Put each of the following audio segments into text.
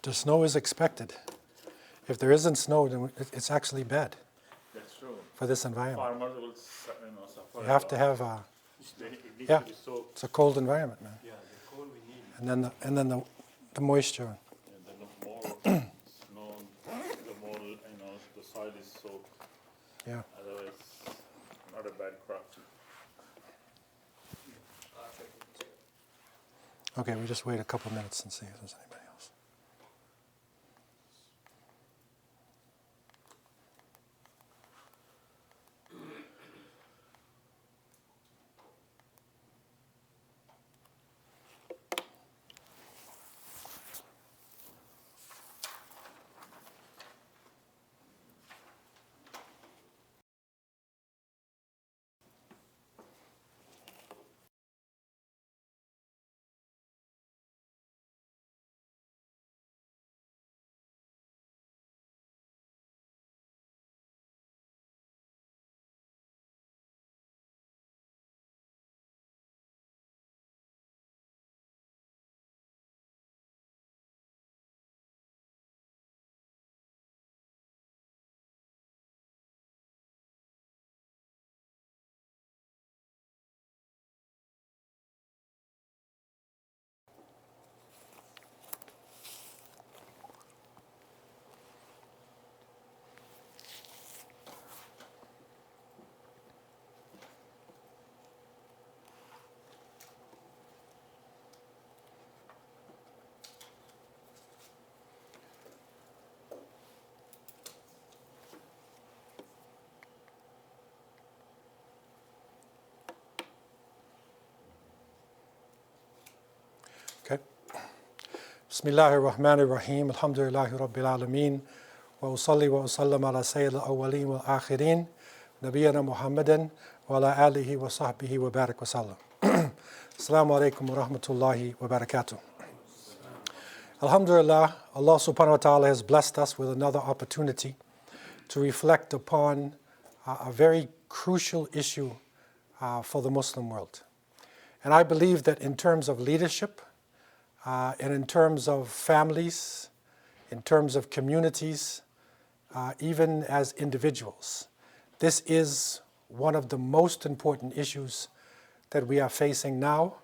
the snow is expected. If there isn't snow, then it's actually bad. That's true. For this environment. Farmers will suffer. You have to have yeah, it's a cold environment, man. Yeah, the cold we need. And then the moisture. And then the more snow, the more the soil is soaked. Yeah. Otherwise, not a bad crop. Okay, we just wait a couple minutes and see if there's anybody else. Okay. Bismillahir Rahmanir Rahim. Alhamdulillahi Rabbil Alameen. Wa usalli wa usallam ala sayyid al-awwaleen wal akhirin. Nabiyyina Muhammadan wa ala alihi wa sahbihi wa barak wa sallam. Assalamu alaikum wa rahmatullahi wa barakatuh. Alhamdulillah, Allah subhanahu wa ta'ala has blessed us with another opportunity to reflect upon a very crucial issue for the Muslim world. And I believe that in terms of leadership, and in terms of families, in terms of communities, even as individuals, this is one of the most important issues that we are facing now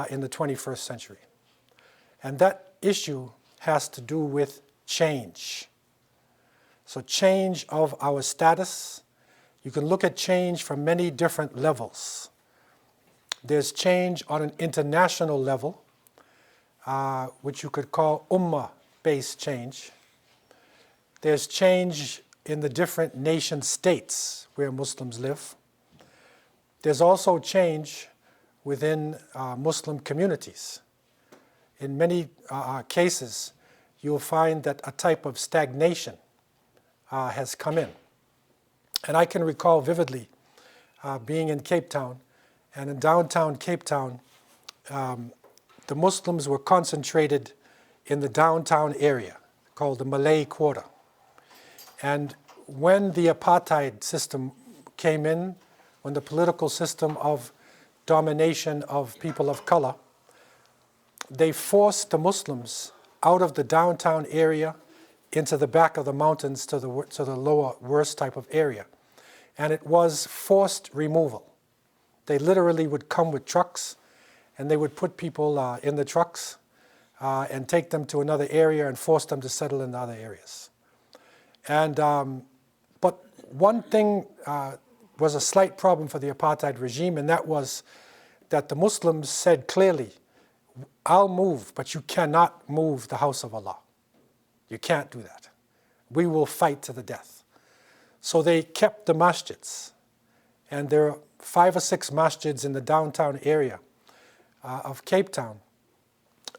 in the 21st century. And that issue has to do with change. So change of our status. You can look at change from many different levels. There's change on an international level, which you could call ummah-based change. There's change in the different nation states where Muslims live. There's also change within Muslim communities. In many cases, you'll find that a type of stagnation has come in. And I can recall vividly being in Cape Town, and in downtown Cape Town, the Muslims were concentrated in the downtown area called the Malay Quarter. And when the apartheid system came in, when the political system of domination of people of color, they forced the Muslims out of the downtown area into the back of the mountains to the lower, worse type of area. And it was forced removal. They literally would come with trucks, and they would put people in the trucks and take them to another area and force them to settle in other areas. And but one thing was a slight problem for the apartheid regime, and that was that the Muslims said clearly, I'll move, but you cannot move the house of Allah. You can't do that. We will fight to the death. So they kept the masjids, and there are 5 or 6 masjids in the downtown area of Cape Town.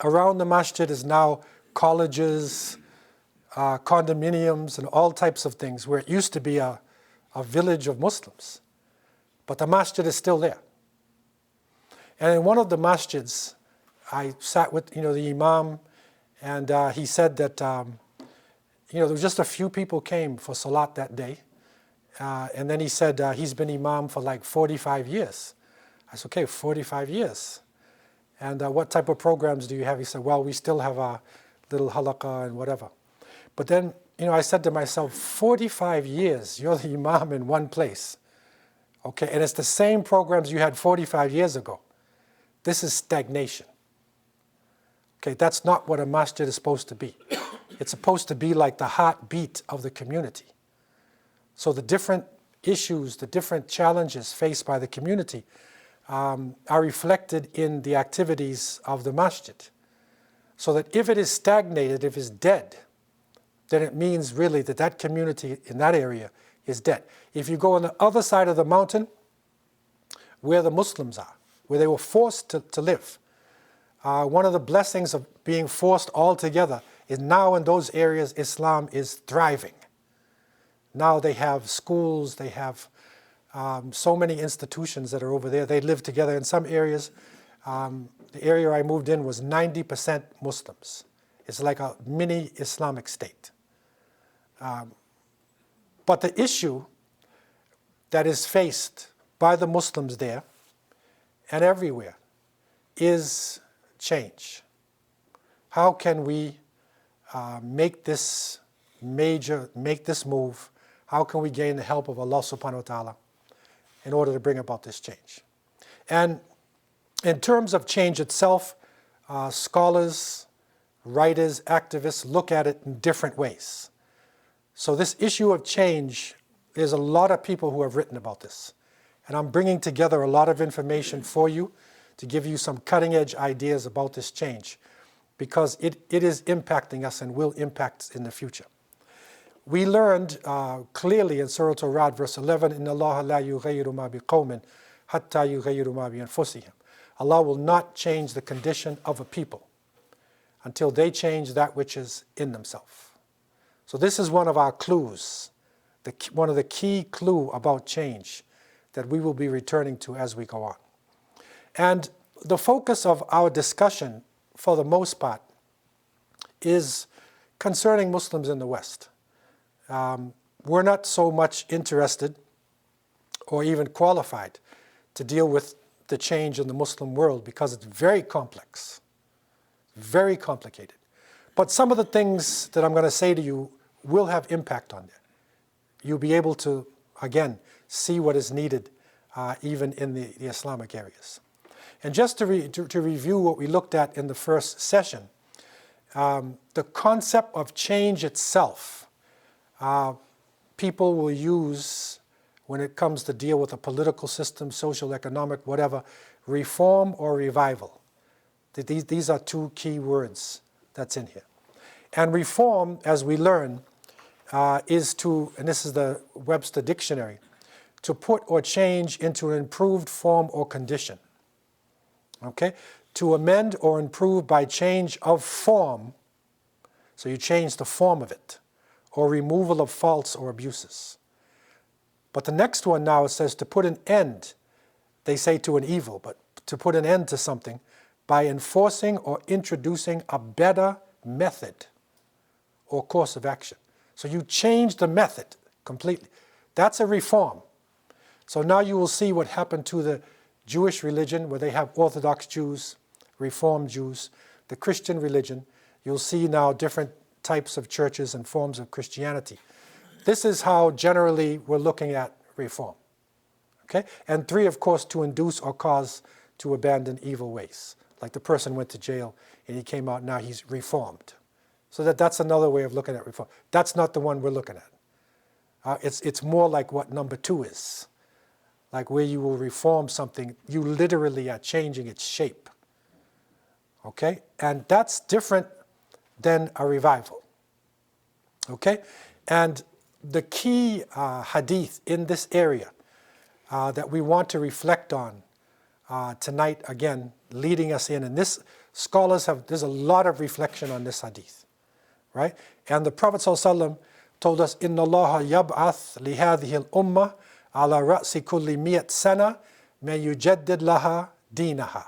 Around the masjid is now colleges, condominiums, and all types of things, where it used to be a village of Muslims. But the masjid is still there. And in one of the masjids, I sat with the imam, and he said that there was just a few people came for salat that day. And then he said he's been imam for like 45 years. I said, okay, 45 years. And what type of programs do you have? He said, well, we still have little halaqah and whatever. But then, I said to myself, 45 years, you're the imam in one place. Okay, and it's the same programs you had 45 years ago. This is stagnation. Okay, that's not what a masjid is supposed to be. It's supposed to be like the heartbeat of the community. So the different issues, the different challenges faced by the community are reflected in the activities of the masjid. So that if it is stagnated, if it's dead, then it means really that that community in that area is dead. If you go on the other side of the mountain, where the Muslims are, where they were forced to live, one of the blessings of being forced all together is now in those areas Islam is thriving. Now they have schools, they have so many institutions that are over there. They live together in some areas. The area I moved in was 90% Muslims. It's like a mini Islamic state. But the issue that is faced by the Muslims there and everywhere is change. How can we make this move? How can we gain the help of Allah subhanahu wa ta'ala in order to bring about this change? And in terms of change itself, scholars, writers, activists look at it in different ways. So this issue of change, there's a lot of people who have written about this. And I'm bringing together a lot of information for you to give you some cutting edge ideas about this change, because it is impacting us and will impact in the future. We learned clearly in Surah Al-Ra'd, verse 11, إِنَّ اللَّهَ لَا يُغَيِّرُ مَا بِقَوْمٍ حَتَّى يُغَيِّرُ مَا بِأَنفُسِهِمْ. Allah will not change the condition of a people until they change that which is in themselves. So this is one of our clues, one of the key clue about change that we will be returning to as we go on. And the focus of our discussion, for the most part, is concerning Muslims in the West. We're not so much interested or even qualified to deal with the change in the Muslim world because it's very complex, very complicated. But some of the things that I'm going to say to you will have impact on that. You'll be able to, again, see what is needed even in the Islamic areas. And just to review what we looked at in the first session, the concept of change itself, people will use when it comes to deal with a political system, social, economic, whatever, reform or revival. These are two key words that's in here. And reform, as we learn, is to, and this is the Webster Dictionary, to put or change into an improved form or condition. Okay? To amend or improve by change of form, so you change the form of it, or removal of faults or abuses. But the next one now, it says to put an end, they say to an evil, but to put an end to something by enforcing or introducing a better method or course of action. So you change the method completely. That's a reform. So now you will see what happened to the Jewish religion, where they have Orthodox Jews, Reformed Jews, the Christian religion. You'll see now different types of churches and forms of Christianity. This is how generally we're looking at reform. Okay? And 3, of course, to induce or cause to abandon evil ways. Like the person went to jail and he came out, now he's reformed. So that's another way of looking at reform. That's not the one we're looking at. It's more like what number 2 is. Like where you will reform something, you literally are changing its shape. Okay? And that's different than a revival. Okay? And the key hadith in this area that we want to reflect on tonight, again, leading us in, and this, scholars have, there's a lot of reflection on this hadith, right? And the Prophet ﷺ told us, إِنَّ اللَّهَ يَبْعَثْ لِهَذِهِ الْأُمَّةِ عَلَى رَأْسِ كُلِّ مِئَةٍ سَنَةٍ مَنْ يُجَدِّدْ لَهَا دِينَهَا.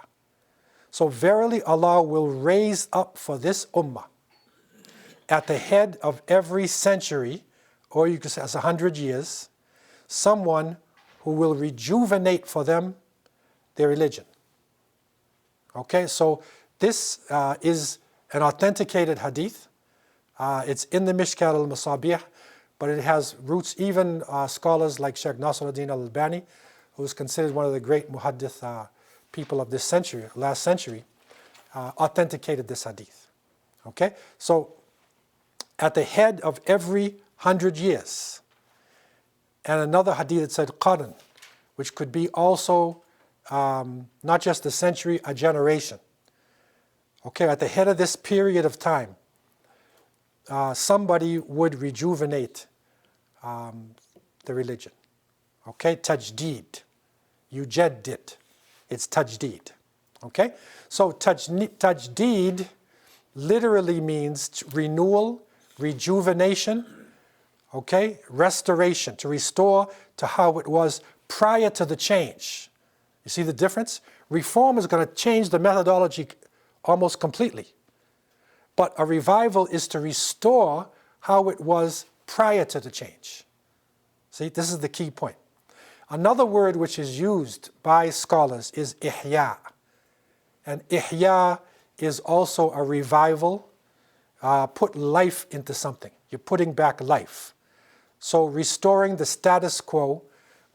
So verily Allah will raise up for this ummah at the head of every century, or you could say as 100 years, someone who will rejuvenate for them their religion. Okay, so this is an authenticated hadith. It's in the Mishkat al-Masabih, but it has roots, even scholars like Sheikh Nasruddin al-Albani, who is considered one of the great muhaddith people of this century, last century, authenticated this hadith. Okay? So, at the head of every 100 years, and another hadith that said qarn, which could be also not just a century, a generation. Okay, at the head of this period of time, somebody would rejuvenate the religion. Okay, Tajdeed, Mujaddid, it's Tajdeed. Okay, so Tajdeed literally means renewal, rejuvenation, okay, restoration, to restore to how it was prior to the change. You see the difference? Reform is going to change the methodology almost completely. But a revival is to restore how it was prior to the change. See, this is the key point. Another word which is used by scholars is ihya. And ihya is also a revival, put life into something. You're putting back life. So restoring the status quo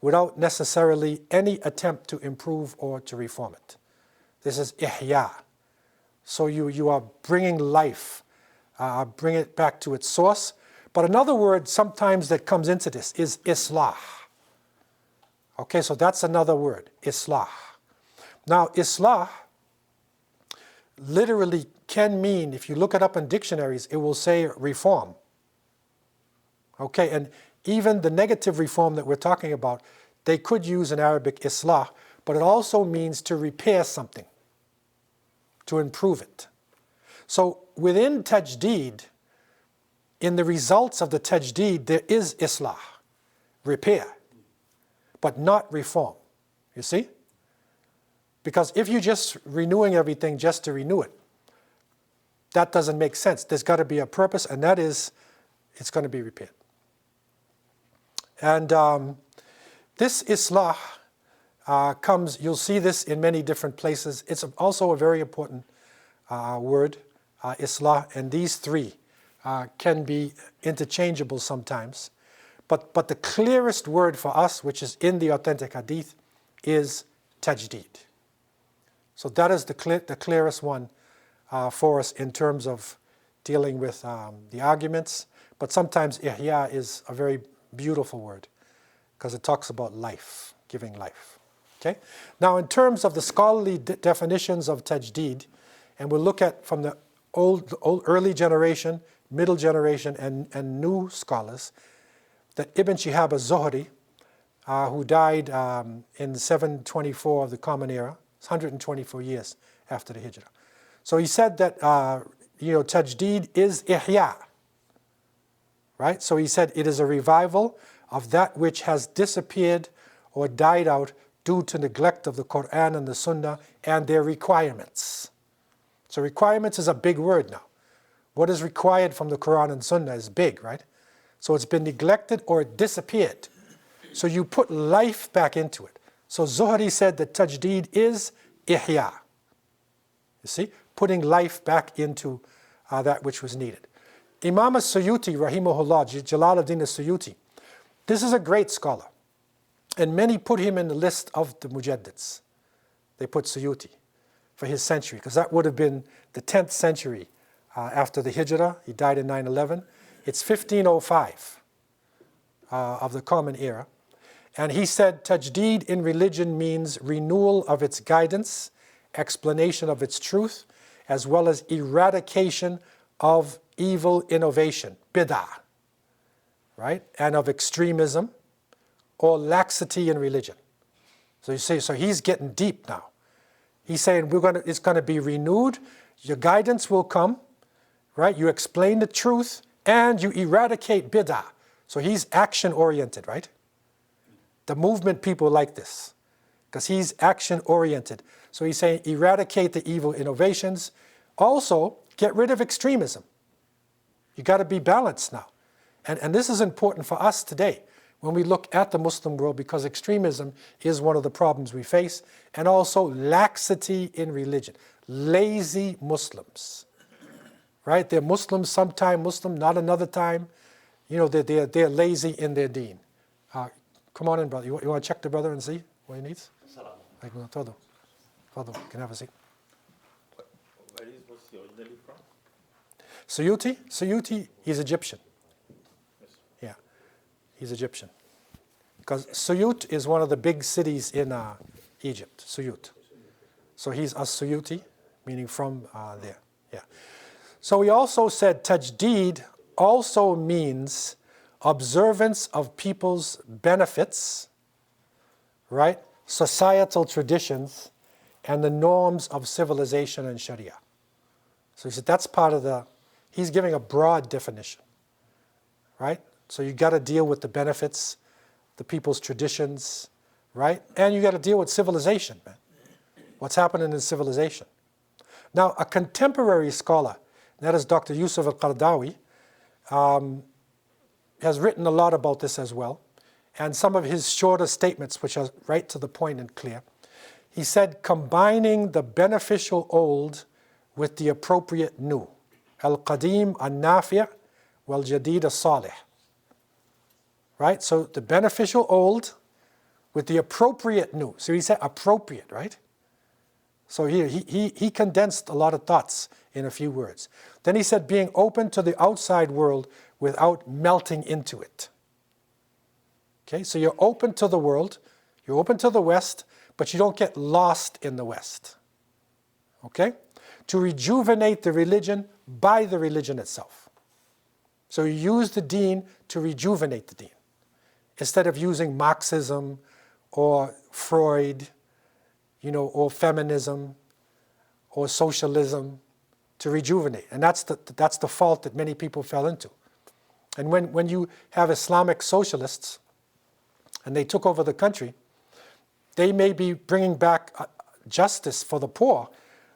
without necessarily any attempt to improve or to reform it. This is ihya. So you are bringing life, bring it back to its source. But another word sometimes that comes into this is islah. Okay, so that's another word, islah. Now, islah literally can mean, if you look it up in dictionaries, it will say reform. Okay, and even the negative reform that we're talking about, they could use in Arabic islah, but it also means to repair something, to improve it. So within Tajdeed, in the results of the Tajdeed, there is islah, repair, but not reform. You see? Because if you're just renewing everything just to renew it, that doesn't make sense. There's got to be a purpose, and that is, it's going to be repaired. And this islah comes, you'll see this in many different places. It's also a very important word, islah, and these three can be interchangeable sometimes. But the clearest word for us, which is in the authentic hadith, is tajdeed. So that is the clearest one for us in terms of dealing with the arguments. But sometimes ihya is a very beautiful word because it talks about life, giving life. Okay? Now, in terms of the scholarly definitions of tajdeed, and we'll look at from the early generation, middle generation, and new scholars, that Ibn Shihab az-Zuhri, who died in 724 of the Common Era, 124 years after the Hijrah. So he said that tajdeed is ihya, right? So he said it is a revival of that which has disappeared or died out due to neglect of the Quran and the Sunnah and their requirements. So requirements is a big word now. What is required from the Quran and Sunnah is big, right? So it's been neglected or it disappeared. So you put life back into it. So Zuhri said that tajdeed is ihya. You see? Putting life back into that which was needed. Imam as-Suyuti, rahimahullah, Jalaluddin as-Suyuti, this is a great scholar. And many put him in the list of the Mujaddids. They put Suyuti for his century, because that would have been the 10th century after the Hijrah. He died in 911. It's 1505 of the Common Era. And he said, tajdeed in religion means renewal of its guidance, explanation of its truth, as well as eradication of evil innovation, bid'ah, right? And of extremism or laxity in religion. So you see, so he's getting deep now. He's saying it's going to be renewed, your guidance will come, right? You explain the truth and you eradicate bid'ah. So he's action-oriented, right? The movement people like this because he's action-oriented. So he's saying eradicate the evil innovations. Also, get rid of extremism. You got to be balanced now. And this is important for us today when we look at the Muslim world, because extremism is one of the problems we face, and also laxity in religion. Lazy Muslims. right? They're Muslims sometime, Muslim not another time. You know, they're lazy in their deen. Come on in, brother. You want to check the brother and see what he needs? Todo. You can have a seat. Where was he originally from? Suyuti, he's Egyptian. Yes. Yeah, he's Egyptian. Because Suyut is one of the big cities in Egypt, Suyut. So he's as-Suyuti, meaning from there. Yeah. So we also said Tajdeed also means observance of people's benefits, right? Societal traditions and the norms of civilization and Sharia. So he said that's part of he's giving a broad definition, right? So you got to deal with the benefits, the people's traditions, right? And you got to deal with civilization, man. What's happening in civilization. Now, a contemporary scholar, that is Dr. Yusuf al-Qaradawi, has written a lot about this as well. And some of his shorter statements, which are right to the point and clear, he said, combining the beneficial old with the appropriate new. Al-Qadim al-Nafi' wal-Jadid al-Salih. Right? So the beneficial old with the appropriate new. So he said appropriate, right? So here, he condensed a lot of thoughts in a few words. Then he said being open to the outside world without melting into it. Okay, so you're open to the world, you're open to the West, but you don't get lost in the West. Okay? To rejuvenate the religion by the religion itself. So you use the deen to rejuvenate the deen, instead of using Marxism or Freud, or feminism or socialism to rejuvenate. And that's the fault that many people fell into. And when you have Islamic socialists and they took over the country, they may be bringing back justice for the poor,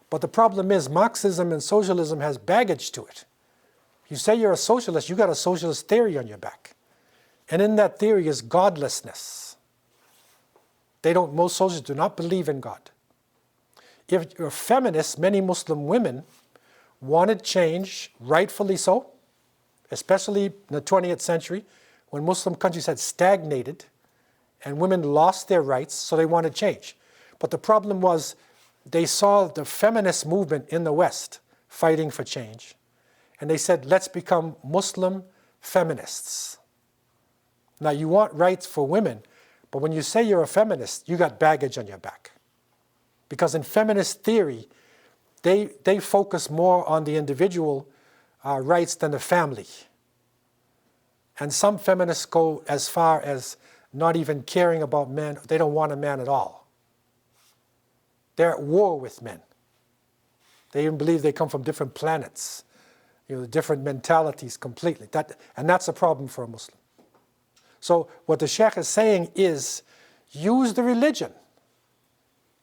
but the problem is Marxism and socialism has baggage to it. You say you're a socialist, you got a socialist theory on your back. And in that theory is godlessness. Most socialists do not believe in God. If you're a feminist, many Muslim women wanted change, rightfully so, especially in the 20th century, when Muslim countries had stagnated and women lost their rights, so they wanted change. But the problem was they saw the feminist movement in the West fighting for change, and they said, let's become Muslim feminists. Now, you want rights for women, but when you say you're a feminist, you got baggage on your back. Because in feminist theory, they focus more on the individual rights than the family. And some feminists go as far as not even caring about men. They don't want a man at all. They're at war with men. They even believe they come from different planets, different mentalities completely. And that's a problem for a Muslim. So what the Sheikh is saying is, use the religion.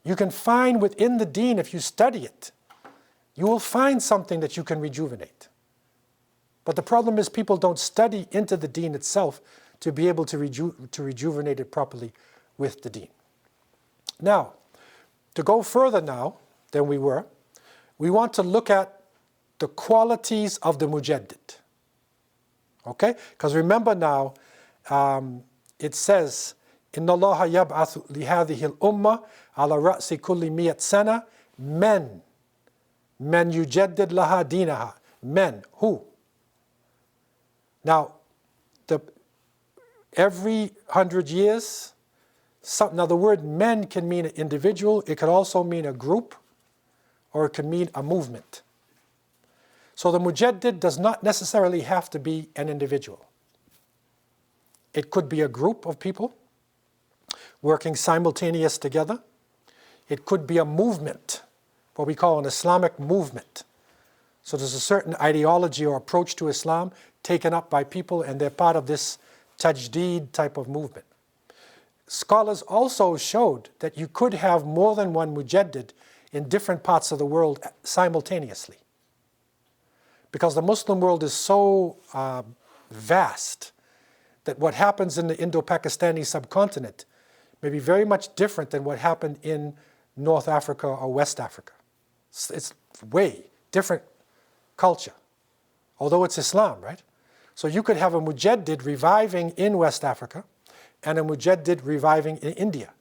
You can find within the deen, if you study it, you will find something that you can rejuvenate. But the problem is people don't study into the deen itself to be able to rejuvenate it properly with the deen. Now, to go further now than we were, we want to look at the qualities of the Mujaddid. Okay? Because remember now, it says, إِنَّ اللَّهَ يَبْعَثُ لِهَذِهِ الْأُمَّةِ عَلَى رَأْسِ كُلِّ مِئَةٍ سَنَةٍ مَنْ يُجَدِّدْ لَهَا دِينَهَا. Men, who? Now, every 100 years, now the word men can mean an individual, it could also mean a group, or it could mean a movement. So the Mujaddid does not necessarily have to be an individual. It could be a group of people working simultaneous together. It could be a movement, what we call an Islamic movement. So there's a certain ideology or approach to Islam taken up by people, and they're part of this Tajdeed type of movement. Scholars also showed that you could have more than one Mujaddid in different parts of the world simultaneously. Because the Muslim world is so vast that what happens in the Indo-Pakistani subcontinent may be very much different than what happened in North Africa or West Africa. It's way different culture, although it's Islam, right? So you could have a Mujaddid reviving in West Africa and a Mujaddid reviving in India.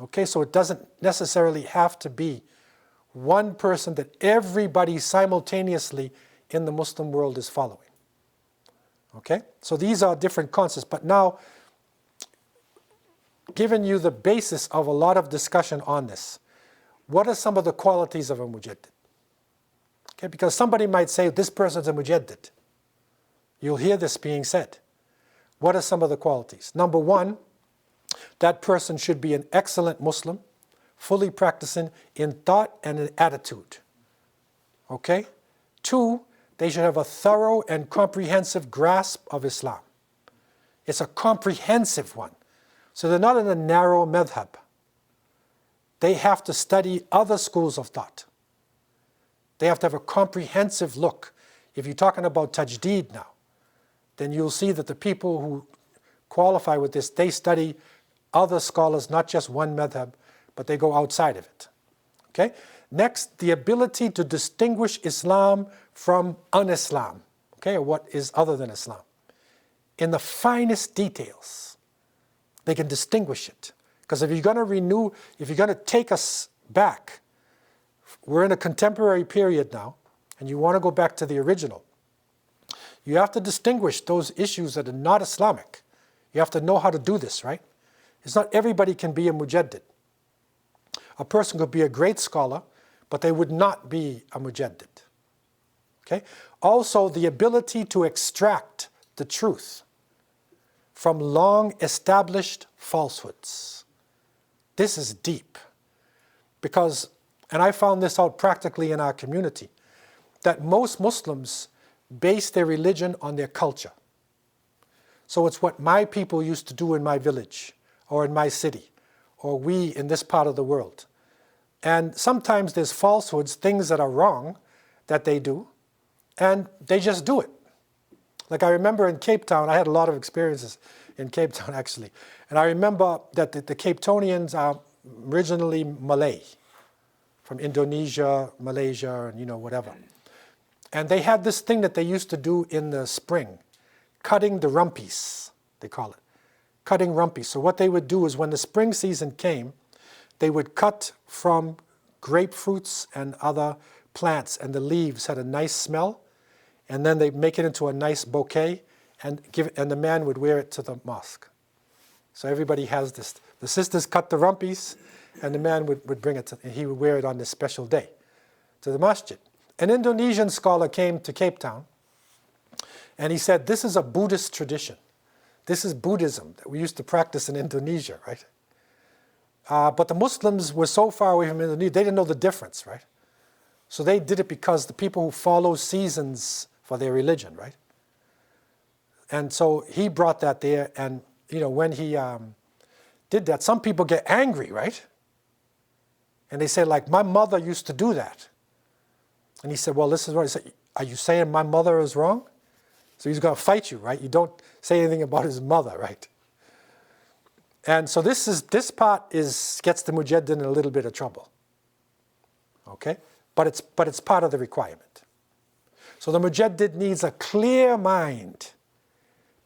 Okay, so it doesn't necessarily have to be one person that everybody simultaneously in the Muslim world is following. Okay, so these are different concepts, but now giving you the basis of a lot of discussion on this. What are some of the qualities of a Mujaddid? Okay, because somebody might say, this person's a Mujaddid. You'll hear this being said. What are some of the qualities? Number one, that person should be an excellent Muslim, fully practicing in thought and in attitude. Okay? Two, they should have a thorough and comprehensive grasp of Islam. It's a comprehensive one. So they're not in a narrow madhab. They have to study other schools of thought. They have to have a comprehensive look. If you're talking about Tajdeed now, then you'll see that the people who qualify with this, they study other scholars, not just one madhab, but they go outside of it. Okay? Next, the ability to distinguish Islam from un-Islam, okay, or what is other than Islam. In the finest details, they can distinguish it. Because if you're going to renew, if you're going to take us back, we're in a contemporary period now, and you want to go back to the original. You have to distinguish those issues that are not Islamic. You have to know how to do this, right? It's not everybody can be a Mujaddid. A person could be a great scholar, but they would not be a Mujaddid. Okay? Also, the ability to extract the truth from long established falsehoods. This is deep. Because, and I found this out practically in our community, that most Muslims base their religion on their culture. So it's what my people used to do in my village, or in my city, or we in this part of the world. And sometimes there's falsehoods, things that are wrong that they do, and they just do it. Like I remember in Cape Town, I had a lot of experiences in Cape Town actually, and I remember that the Cape Townians are originally Malay, from Indonesia, Malaysia, and whatever. And they had this thing that they used to do in the spring, cutting the rumpies, they call it. Cutting rumpies. So what they would do is when the spring season came, they would cut from grapefruits and other plants, and the leaves had a nice smell, and then they'd make it into a nice bouquet, and the man would wear it to the mosque. So everybody has this. The sisters cut the rumpies, and the man would bring it and he would wear it on this special day to the masjid. An Indonesian scholar came to Cape Town, and he said, this is a Buddhist tradition. This is Buddhism that we used to practice in Indonesia, right? But the Muslims were so far away from Indonesia, they didn't know the difference, right? So they did it because the people who follow seasons for their religion, right? And so he brought that there, and when he did that, some people get angry, right? And they say, like, my mother used to do that. And he said, well, this is what he said. Are you saying my mother is wrong? So he's going to fight you, right? You don't say anything about his mother, right? And so this part gets the Mujaddid in a little bit of trouble. Okay? But it's part of the requirement. So the Mujaddid needs a clear mind,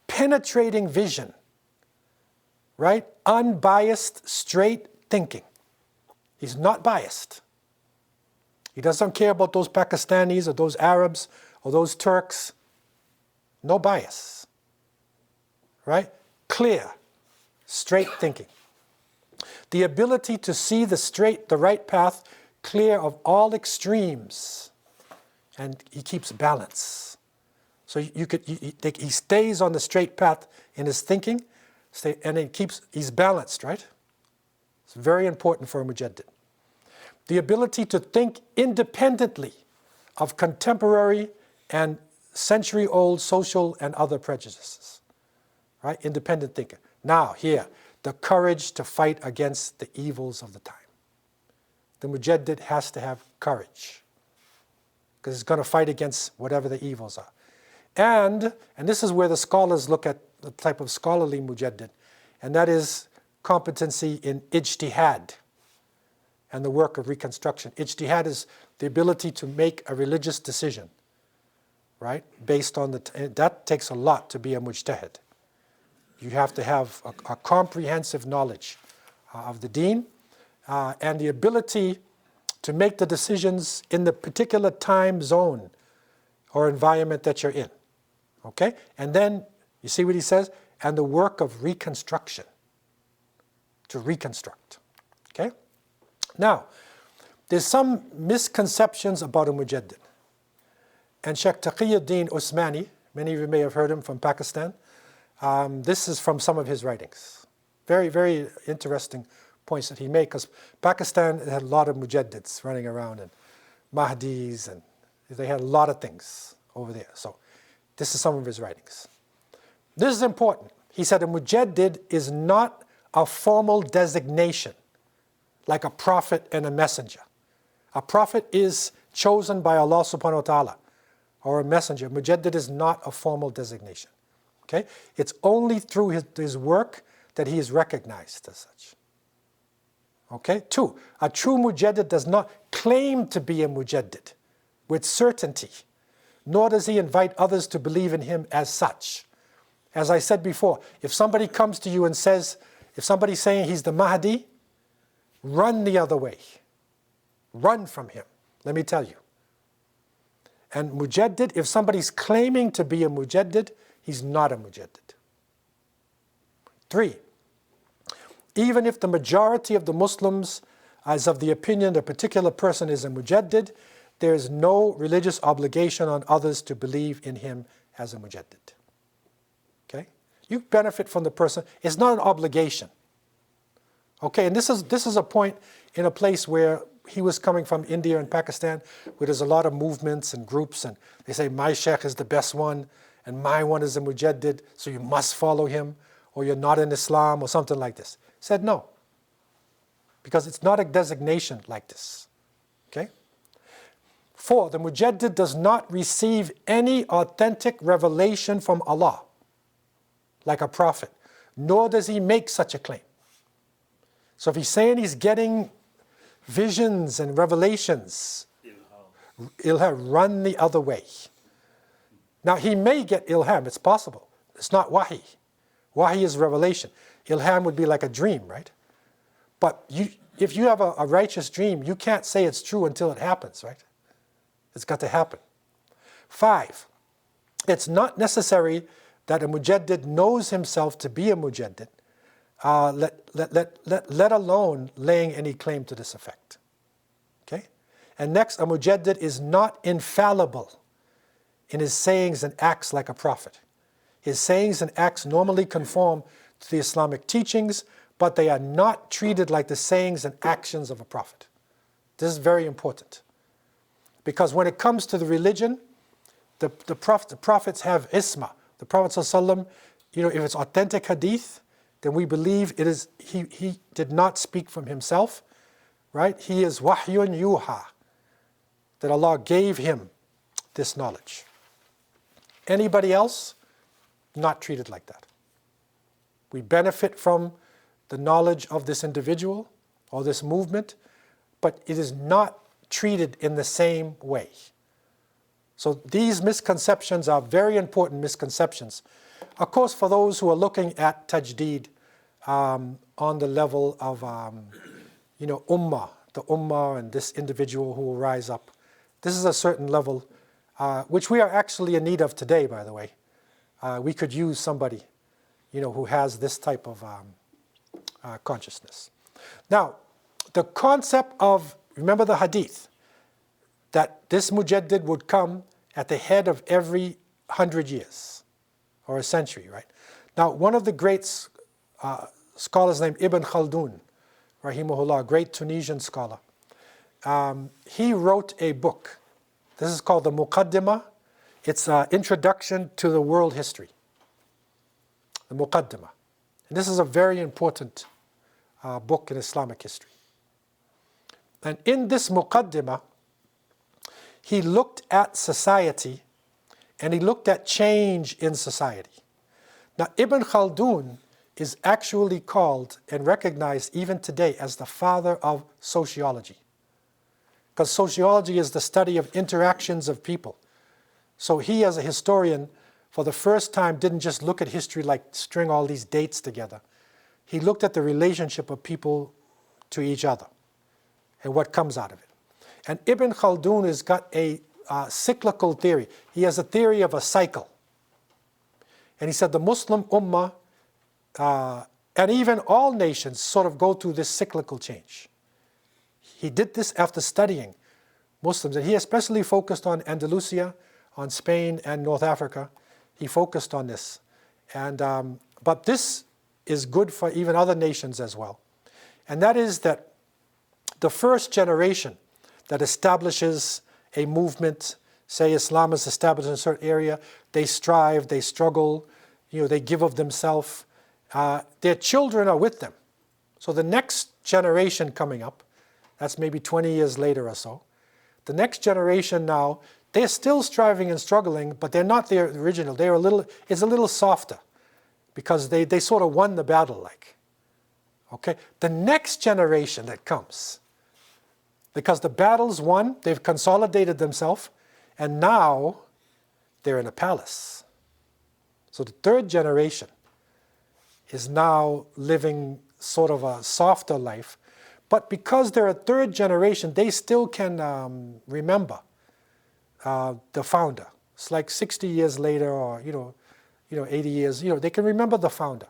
penetrating vision, right? Unbiased, straight thinking. He's not biased. He doesn't care about those Pakistanis or those Arabs or those Turks. No bias, right? Clear, straight thinking. The ability to see the right path, clear of all extremes, and he keeps balance. So he stays on the straight path in his thinking, and he's balanced, right? It's very important for a Mujaddid. The ability to think independently of contemporary and century-old social and other prejudices, right? Independent thinker. Now, here, the courage to fight against the evils of the time. The Mujaddid has to have courage because he's going to fight against whatever the evils are. And this is where the scholars look at the type of scholarly Mujaddid, and that is competency in ijtihad and the work of reconstruction. Ijtihad is the ability to make a religious decision right? Based on that takes a lot to be a mujtahid. You have to have a comprehensive knowledge of the deen and the ability to make the decisions in the particular time zone or environment that you're in. Okay? And then, you see what he says? And the work of reconstruction. To reconstruct. Okay? Now, there's some misconceptions about a Mujaddid. And Sheikh Taqiyuddin Usmani, many of you may have heard him from Pakistan, this is from some of his writings. Very, very interesting points that he made, because Pakistan had a lot of Mujaddids running around, and Mahdis, and they had a lot of things over there. So this is some of his writings. This is important. He said a Mujaddid is not a formal designation, like a prophet and a messenger. A prophet is chosen by Allah subhanahu wa ta'ala, or a messenger. Mujaddid is not a formal designation. Okay? It's only through his work that he is recognized as such. Okay? 2, a true Mujaddid does not claim to be a Mujaddid with certainty, nor does he invite others to believe in him as such. As I said before, if somebody comes to you and says, if somebody's saying he's the Mahdi, run the other way. Run from him, let me tell you. And Mujaddid, if somebody's claiming to be a Mujaddid, he's not a Mujaddid. 3, even if the majority of the Muslims is of the opinion that a particular person is a Mujaddid, there is no religious obligation on others to believe in him as a Mujaddid. Okay? You benefit from the person. It's not an obligation. Okay, and this is a point in a place where he was coming from, India and Pakistan, where there's a lot of movements and groups, and they say, my sheikh is the best one, and my one is a Mujaddid, so you must follow him, or you're not in Islam, or something like this. He said no, because it's not a designation like this. Okay? 4, the Mujaddid does not receive any authentic revelation from Allah, like a prophet, nor does he make such a claim. So if he's saying he's getting visions and revelations, ilham, run the other way. Now he may get ilham, it's possible. It's not wahi. Wahi is revelation. Ilham would be like a dream, right? But if you have a righteous dream, you can't say it's true until it happens, right? It's got to happen. 5, it's not necessary that a Mujaddid knows himself to be a Mujaddid, let alone laying any claim to this effect. Okay? And next, a Mujaddid is not infallible in his sayings and acts like a prophet. His sayings and acts normally conform to the Islamic teachings, but they are not treated like the sayings and actions of a prophet. This is very important. Because when it comes to the religion, the prophets have isma. The Prophet ﷺ, if it's authentic hadith, then we believe it is he did not speak from himself, right? He is wahyun yuha, that Allah gave him this knowledge. Anybody else, not treated like that. We benefit from the knowledge of this individual or this movement, but it is not treated in the same way. So these misconceptions are very important misconceptions. Of course, for those who are looking at Tajdeed on the level of, ummah, the ummah and this individual who will rise up, this is a certain level, which we are actually in need of today, by the way. We could use somebody, who has this type of consciousness. Now, the concept of, remember the hadith, that this Mujaddid would come at the head of every 100 years, or a century, right? Now, one of the great scholars named Ibn Khaldun, rahimahullah, a great Tunisian scholar, he wrote a book. This is called the Muqaddimah. It's an introduction to the world history. The Muqaddimah. And this is a very important book in Islamic history. And in this Muqaddimah, he looked at society and he looked at change in society. Now, Ibn Khaldun is actually called and recognized even today as the father of sociology. Because sociology is the study of interactions of people. So he, as a historian, for the first time, didn't just look at history like string all these dates together. He looked at the relationship of people to each other and what comes out of it. And Ibn Khaldun has got a cyclical theory. He has a theory of a cycle. And he said the Muslim Ummah, and even all nations, sort of go through this cyclical change. He did this after studying Muslims, and he especially focused on Andalusia, on Spain and North Africa. He focused on this. And, but this is good for even other nations as well. And that is that the first generation that establishes a movement, say Islam is established in a certain area, they strive, they struggle, they give of themselves. Their children are with them. So the next generation coming up, that's maybe 20 years later or so, the next generation now, they're still striving and struggling, but they're not their original. It's a little softer because they sort of won the battle like. Okay? The next generation that comes, because the battle's won, they've consolidated themselves, and now they're in a palace. So the third generation is now living sort of a softer life, but because they're a third generation, they still can remember the founder. It's like 60 years later, or 80 years. They can remember the founder.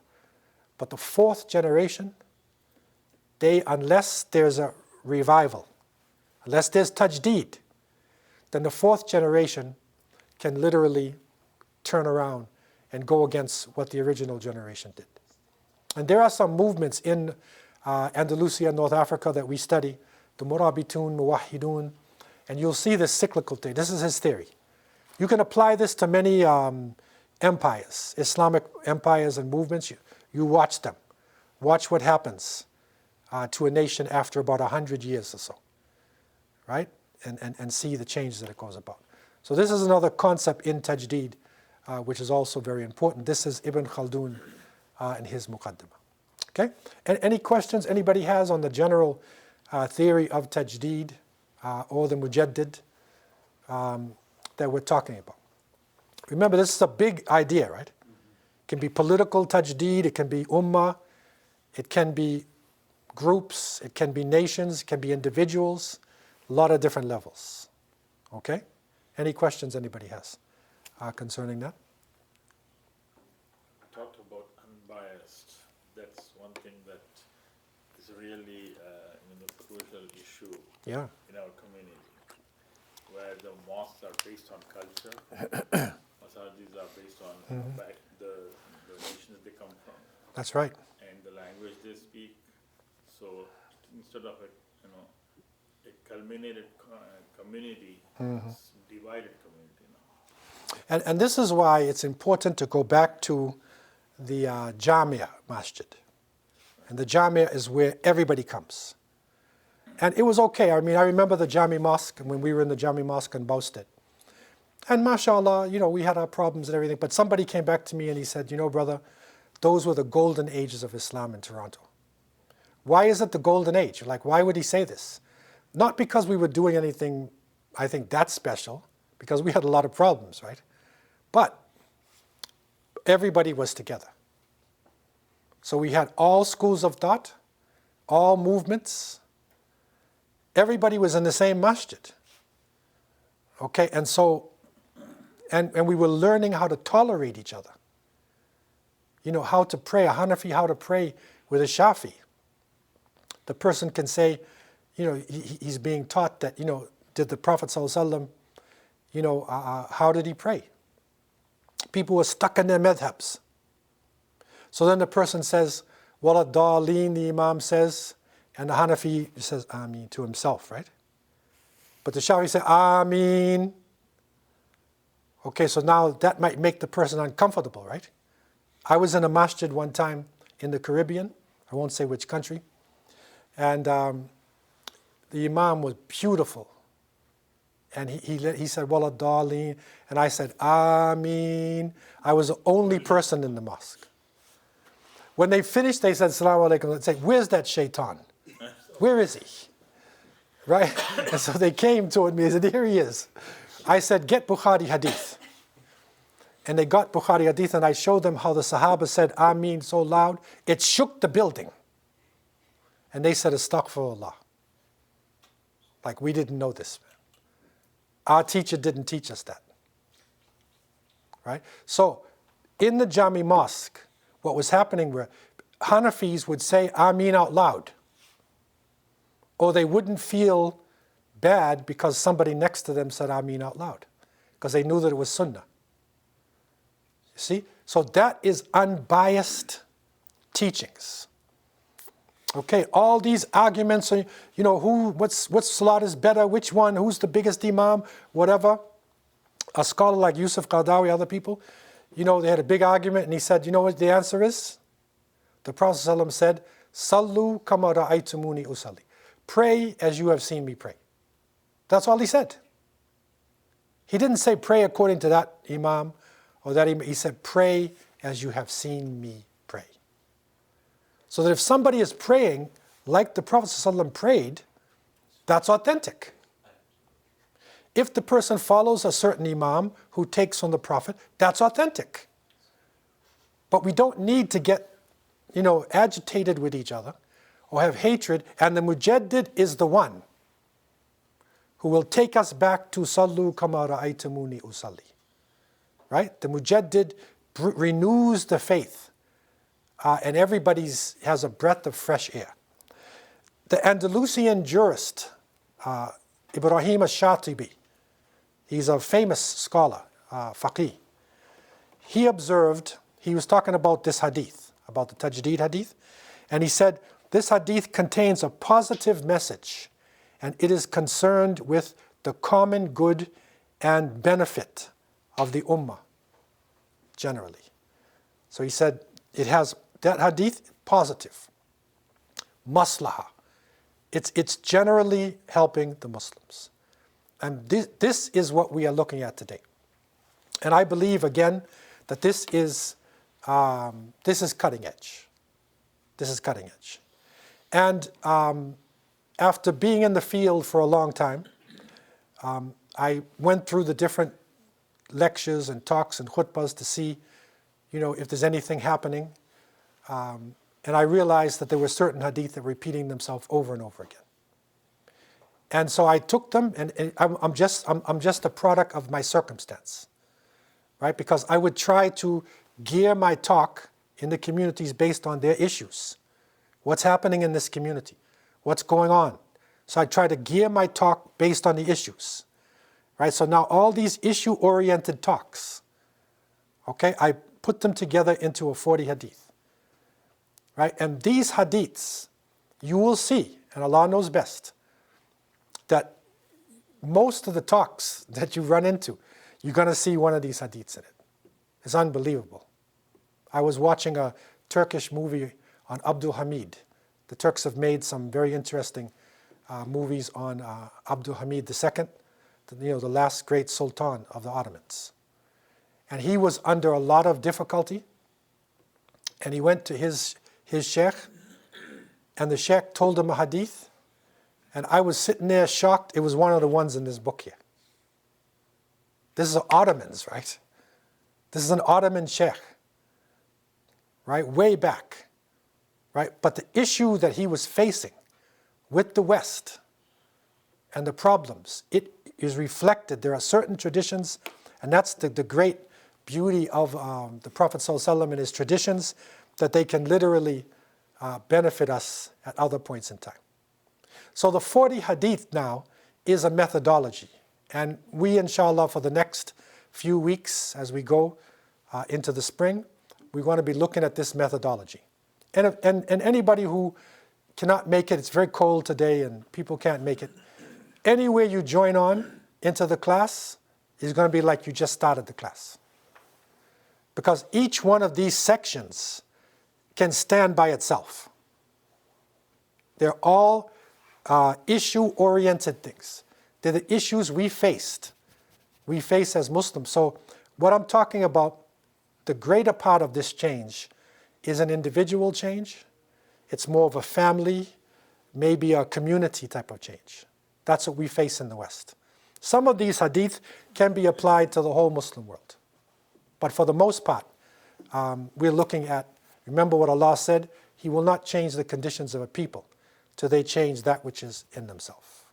But the fourth generation, unless there's a revival, unless there's Tajdeed, then the fourth generation can literally turn around and go against what the original generation did. And there are some movements in Andalusia, North Africa, that we study, the Murabitun, Muwahhidun, and you'll see this cyclical thing. This is his theory. You can apply this to many empires, Islamic empires and movements. You watch them. Watch what happens to a nation after about 100 years or so, right? And see the changes that it goes about. So this is another concept in Tajdeed, which is also very important. This is Ibn Khaldun and his Muqaddimah. Okay? And any questions anybody has on the general theory of Tajdeed or the Mujaddid that we're talking about? Remember, this is a big idea, right? It can be political Tajdeed, it can be ummah, it can be groups, it can be nations, it can be individuals, a lot of different levels. Okay? Any questions anybody has concerning that? Talked about unbiased. That's one thing that is really a crucial issue in our community, where the mosques are based on culture, masajid are based on the nations they come from. That's right. And the language they speak. So instead of a culminated community, it's divided community now. And this is why it's important to go back to the Jamia Masjid. And the Jamia is where everybody comes. And it was okay. I mean, I remember the Jami Mosque, when we were in the Jami Mosque in Bowstead. And mashallah, we had our problems and everything, but somebody came back to me and he said, brother, those were the golden ages of Islam in Toronto. Why is it the golden age? Like, why would he say this? Not because we were doing anything, I think, that special, because we had a lot of problems, right? But everybody was together. So we had all schools of thought, all movements. Everybody was in the same masjid. Okay, and so, and we were learning how to tolerate each other. How to pray, a Hanafi, how to pray with a Shafi. The person can say, he's being taught that, did the Prophet ﷺ, how did he pray? People were stuck in their madhabs. So then the person says, Wala Da'leen, the Imam says, and the Hanafi says, Ameen to himself, right? But the Shafi says, Ameen. Okay, so now that might make the person uncomfortable, right? I was in a masjid one time in the Caribbean, I won't say which country, and the Imam was beautiful. And he said, Wala Da'leen, and I said, Ameen. I was the only person in the mosque. When they finished, they said, Assalamu alaikum. They said, where's that shaitan? Where is he? Right? And so they came toward me and said, here he is. I said, get Bukhari hadith. And they got Bukhari hadith, and I showed them how the Sahaba said Ameen so loud, it shook the building. And they said, Astaghfirullah. Like, we didn't know this. Our teacher didn't teach us that. Right? So, in the Jami Mosque, what was happening were Hanafis would say Ameen out loud. Or they wouldn't feel bad because somebody next to them said Ameen out loud. Because they knew that it was Sunnah. You see? So that is unbiased teachings. Okay, all these arguments, what's Salat is better, which one, who's the biggest Imam, whatever. A scholar like Yusuf Qaradawi, other people, they had a big argument, and he said, you know what the answer is? The Prophet ﷺ said, Sallu kama ra'aytumuni usalli. Pray as you have seen me pray. That's all he said. He didn't say pray according to that Imam or that Imam. He said pray as you have seen me pray. So that if somebody is praying like the Prophet ﷺ prayed, that's authentic. If the person follows a certain Imam who takes from the Prophet, that's authentic. But we don't need to get, agitated with each other or have hatred, and the Mujaddid is the one who will take us back to Sallu kama ra'aytumuni usalli. Right? The Mujaddid renews the faith, and everybody has a breath of fresh air. The Andalusian jurist, Ibrahim al-Shatibi, he's a famous scholar, faqih. He observed, he was talking about this hadith, about the Tajdeed hadith, and he said, this hadith contains a positive message, and it is concerned with the common good and benefit of the ummah, generally. So he said, it has, that hadith, positive. Maslaha. It's generally helping the Muslims. And this is what we are looking at today. And I believe, again, that this is cutting edge. This is cutting edge. And after being in the field for a long time, I went through the different lectures and talks and khutbahs to see, if there's anything happening. And I realized that there were certain hadith that were repeating themselves over and over again. And so I took them, and I'm just a product of my circumstance, right? Because I would try to gear my talk in the communities based on their issues. What's happening in this community? What's going on? So I try to gear my talk based on the issues, right? So now all these issue-oriented talks, okay, I put them together into a 40 hadith, right? And these hadiths, you will see, and Allah knows best, that most of the talks that you run into, you're going to see one of these hadiths in it. It's unbelievable. I was watching a Turkish movie on Abdul Hamid. The Turks have made some very interesting movies on Abdul Hamid II, the last great sultan of the Ottomans. And he was under a lot of difficulty, and he went to his sheikh, and the sheikh told him a hadith, and I was sitting there shocked. It was one of the ones in this book here. This is Ottomans, right? This is an Ottoman sheikh, right? Way back, right? But the issue that he was facing with the West and the problems, it is reflected. There are certain traditions, and that's the great beauty of the Prophet ﷺ and his traditions, that they can literally benefit us at other points in time. So the 40 hadith now is a methodology. And we, inshallah, for the next few weeks as we go into the spring, we're going to be looking at this methodology. And anybody who cannot make it, it's very cold today and people can't make it, anywhere you join on into the class is going to be like you just started the class. Because each one of these sections can stand by itself. They're all issue-oriented things. They're the issues we face as Muslims. So what I'm talking about, the greater part of this change is an individual change. It's more of a family, maybe a community type of change. That's what we face in the West. Some of these hadith can be applied to the whole Muslim world. But for the most part, we're looking at, remember what Allah said, He will not change the conditions of a people till they change that which is in themselves.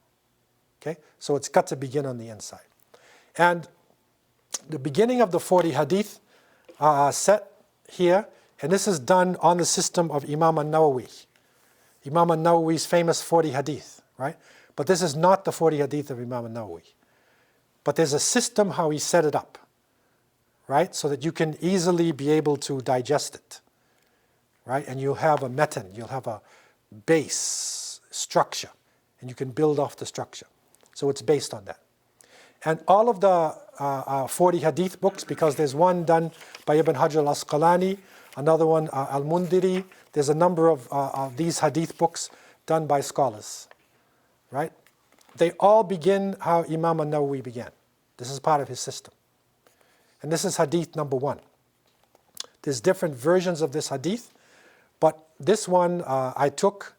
Okay? So it's got to begin on the inside. And the beginning of the 40 hadith set here, and this is done on the system of Imam al-Nawawi. Imam al-Nawawi's famous 40 hadith, right? But this is not the 40 hadith of Imam al-Nawawi. But there's a system how he set it up, right? So that you can easily be able to digest it, right? And you'll have a matan, you'll have a base structure, and you can build off the structure. So it's based on that. And all of the 40 hadith books, because there's one done by Ibn Hajar al-Asqalani, another one al-Mundiri, there's a number of these hadith books done by scholars, right? They all begin how Imam al-Nawawi began. This is part of his system. And this is hadith number 1. There's different versions of this hadith, but this one I took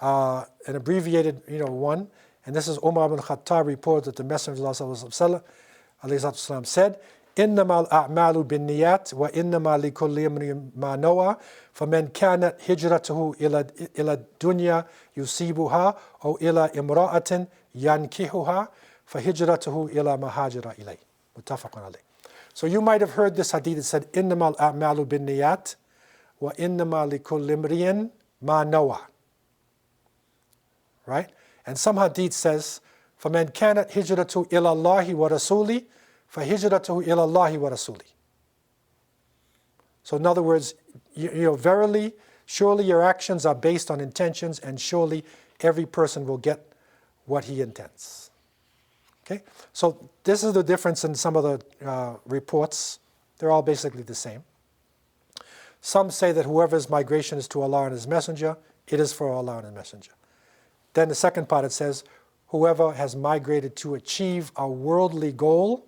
an abbreviated one, and this is Umar ibn Khattab reported that the Messenger of Allah said, إِنَّمَا الْأَعْمَالُ بِالنِّيَّاتِ وَإِنَّمَا لِكُلِّ امْرِئٍ مَّا نَوَى فَمَنْ كَانَتْ هِجْرَتُهُ إِلَى الدُّنْيَا يُصِيبُهَا أَوْ إِلَى امْرَأَةٍ يَنْكِحُهَا فَهِجْرَتُهُ إِلَى مَا هَاجَرَ إِلَيْهِ مُتَّفَقٌ عَلَيْهِ. So you might have heard this hadith that said, إِنَّمَا الْأَعْمَالُ بِالنِّيَّاتِ وَإِنَّمَا لِكُلِّ امْرِئٍ مَّا نَوَى. Right? And some hadith says, فَمَنْ كَانَتْ هِجْرَتُهُ إِلَى اللَّهِ وَرَسُولِهِ فَهِجْرَتُهُ إِلَى اللَّهِ وَرَسُولِهِ. So in other words, verily, surely your actions are based on intentions, and surely every person will get what he intends. Okay? So this is the difference in some of the reports. They're all basically the same. Some say that whoever's migration is to Allah and His Messenger, it is for Allah and His Messenger. Then the second part, it says, whoever has migrated to achieve a worldly goal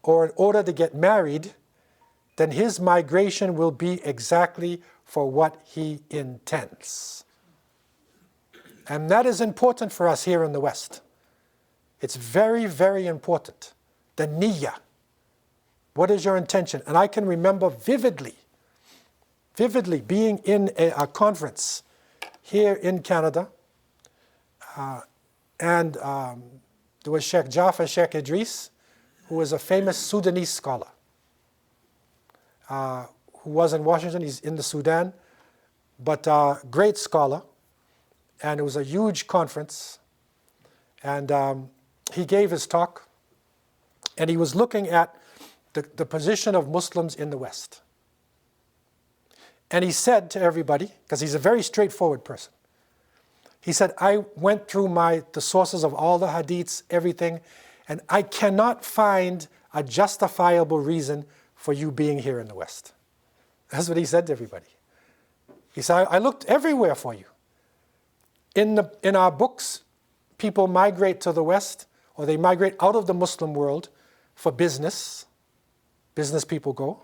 or in order to get married, then his migration will be exactly for what he intends. And that is important for us here in the West. It's very, very important. The niyyah. What is your intention? And I can remember vividly being in a conference here in Canada, and there was Sheikh Jafar Sheikh Idris, who was a famous Sudanese scholar, who was in Washington. He's in the Sudan, but great scholar. And it was a huge conference. And he gave his talk, and he was looking at the position of Muslims in the West. And he said to everybody, because he's a very straightforward person, he said, I went through the sources of all the hadiths, everything, and I cannot find a justifiable reason for you being here in the West. That's what he said to everybody. He said, I looked everywhere for you. In our books, people migrate to the West, or they migrate out of the Muslim world for business. Business people go.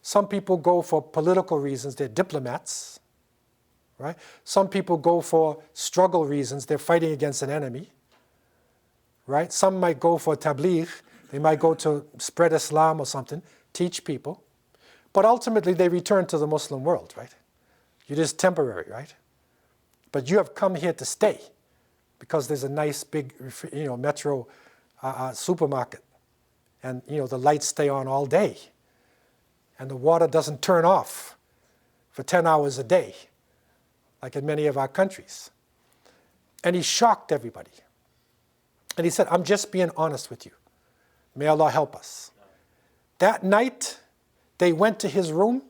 Some people go for political reasons, they're diplomats. Right? Some people go for struggle reasons, they're fighting against an enemy. Right? Some might go for tabligh, they might go to spread Islam or something, teach people. But ultimately they return to the Muslim world, right? You're just temporary, right? But you have come here to stay because there's a nice big metro supermarket, and the lights stay on all day, and the water doesn't turn off for 10 hours a day, like in many of our countries. And he shocked everybody. And he said, I'm just being honest with you. May Allah help us. That night, they went to his room,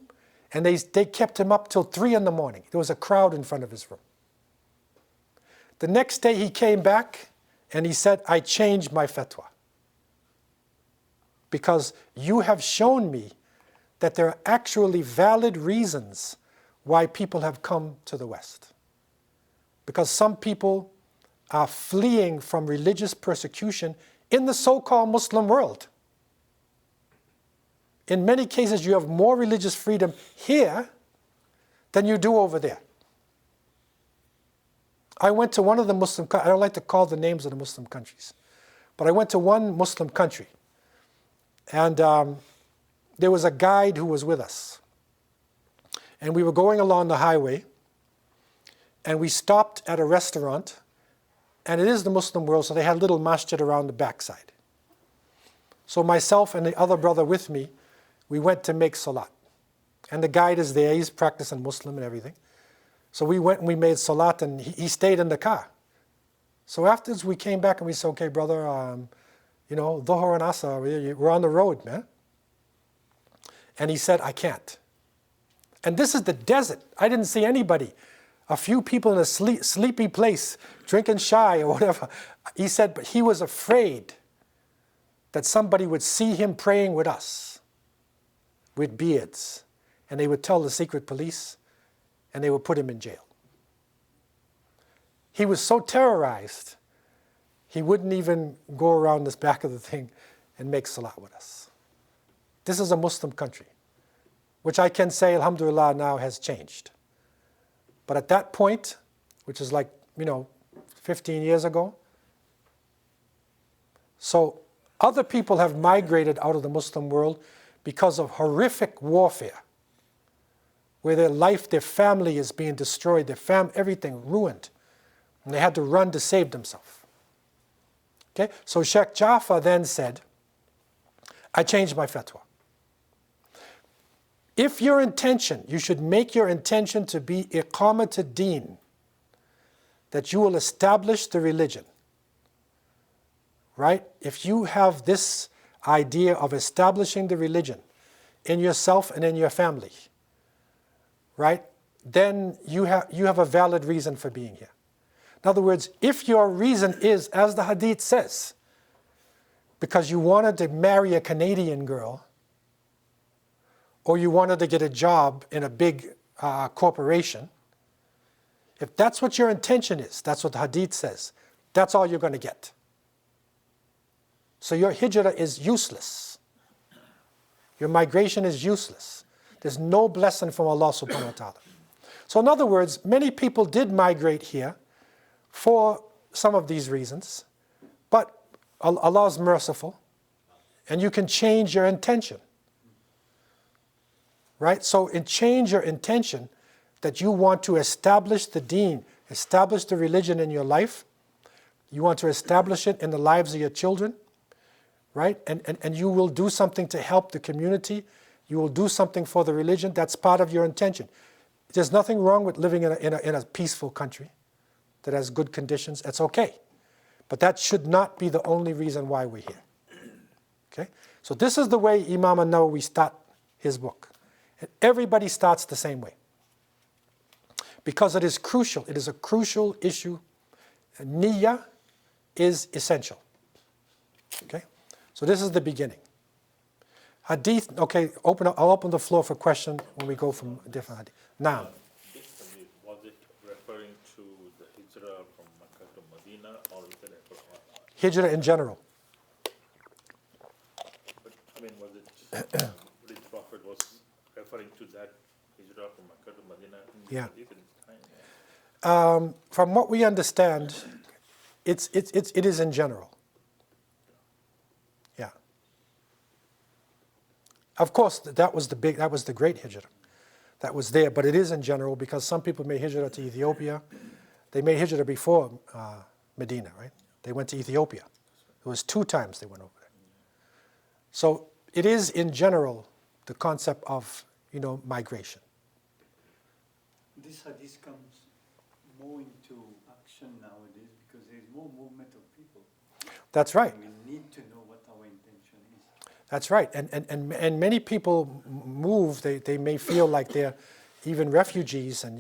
and they kept him up till 3 in the morning. There was a crowd in front of his room. The next day he came back, and he said, I changed my fatwa. Because you have shown me that there are actually valid reasons why people have come to the West. Because some people are fleeing from religious persecution in the so-called Muslim world. In many cases, you have more religious freedom here than you do over there. I went to one of the Muslim countries, I don't like to call the names of the Muslim countries, But I went to one Muslim country, and there was a guide who was with us. And we were going along the highway, and we stopped at a restaurant, and it is the Muslim world, so they had a little masjid around the backside. So myself and the other brother with me, we went to make salat. And the guide is there, he's practicing Muslim and everything. So we went and we made salat, and he stayed in the car. So afterwards we came back and we said, okay, brother, Dhuhr and Asr, we're on the road, man. And he said, I can't. And this is the desert. I didn't see anybody. A few people in a sleepy place, drinking chai or whatever. He said, but he was afraid that somebody would see him praying with us, with beards, and they would tell the secret police, and they would put him in jail. He was so terrorized, he wouldn't even go around this back of the thing and make salat with us. This is a Muslim country, which I can say, alhamdulillah, now has changed. But at that point, which is like, 15 years ago, so other people have migrated out of the Muslim world because of horrific warfare, where their life, their family is being destroyed, everything ruined, and they had to run to save themselves. Okay, so Sheikh Jafar then said, I changed my fatwa. If your intention, you should make your intention to be iqamat ad-din, that you will establish the religion, right? If you have this idea of establishing the religion in yourself and in your family, right? Then you have a valid reason for being here. In other words, if your reason is, as the hadith says, because you wanted to marry a Canadian girl, or you wanted to get a job in a big corporation, if that's what your intention is, that's what the hadith says, that's all you're going to get. So your hijrah is useless. Your migration is useless. There's no blessing from Allah subhanahu wa ta'ala. So in other words, many people did migrate here for some of these reasons, but Allah is merciful, and you can change your intention. Right? So change your intention that you want to establish the deen, establish the religion in your life. You want to establish it in the lives of your children, right? And you will do something to help the community. You will do something for the religion. That's part of your intention. There's nothing wrong with living in a peaceful country that has good conditions. That's okay. But that should not be the only reason why we're here. Okay? So this is the way Imam an-Nawawi starts his book. And everybody starts the same way. Because it is crucial. It is a crucial issue. Niyyah is essential. Okay? So this is the beginning. Hadith, okay, I'll open the floor for question when we go from different hadith. Now. Was it referring to the hijrah from Mecca to Medina, or is it hijrah in general? But, was it the Prophet was referring to that hijrah from Mecca to Medina in the hadith at this time? From what we understand, it is in general. Yeah. Of course, that was the great hijrah. That was there, but it is in general because some people made hijrah to Ethiopia. They made hijrah before Medina, right? They went to Ethiopia. It was 2 times they went over there. So it is in general the concept of, migration. This hadith comes more into action nowadays because there is more movement of people. That's right. And we need to know what our intention is. That's right. And many people move, they may feel like they're even refugees, and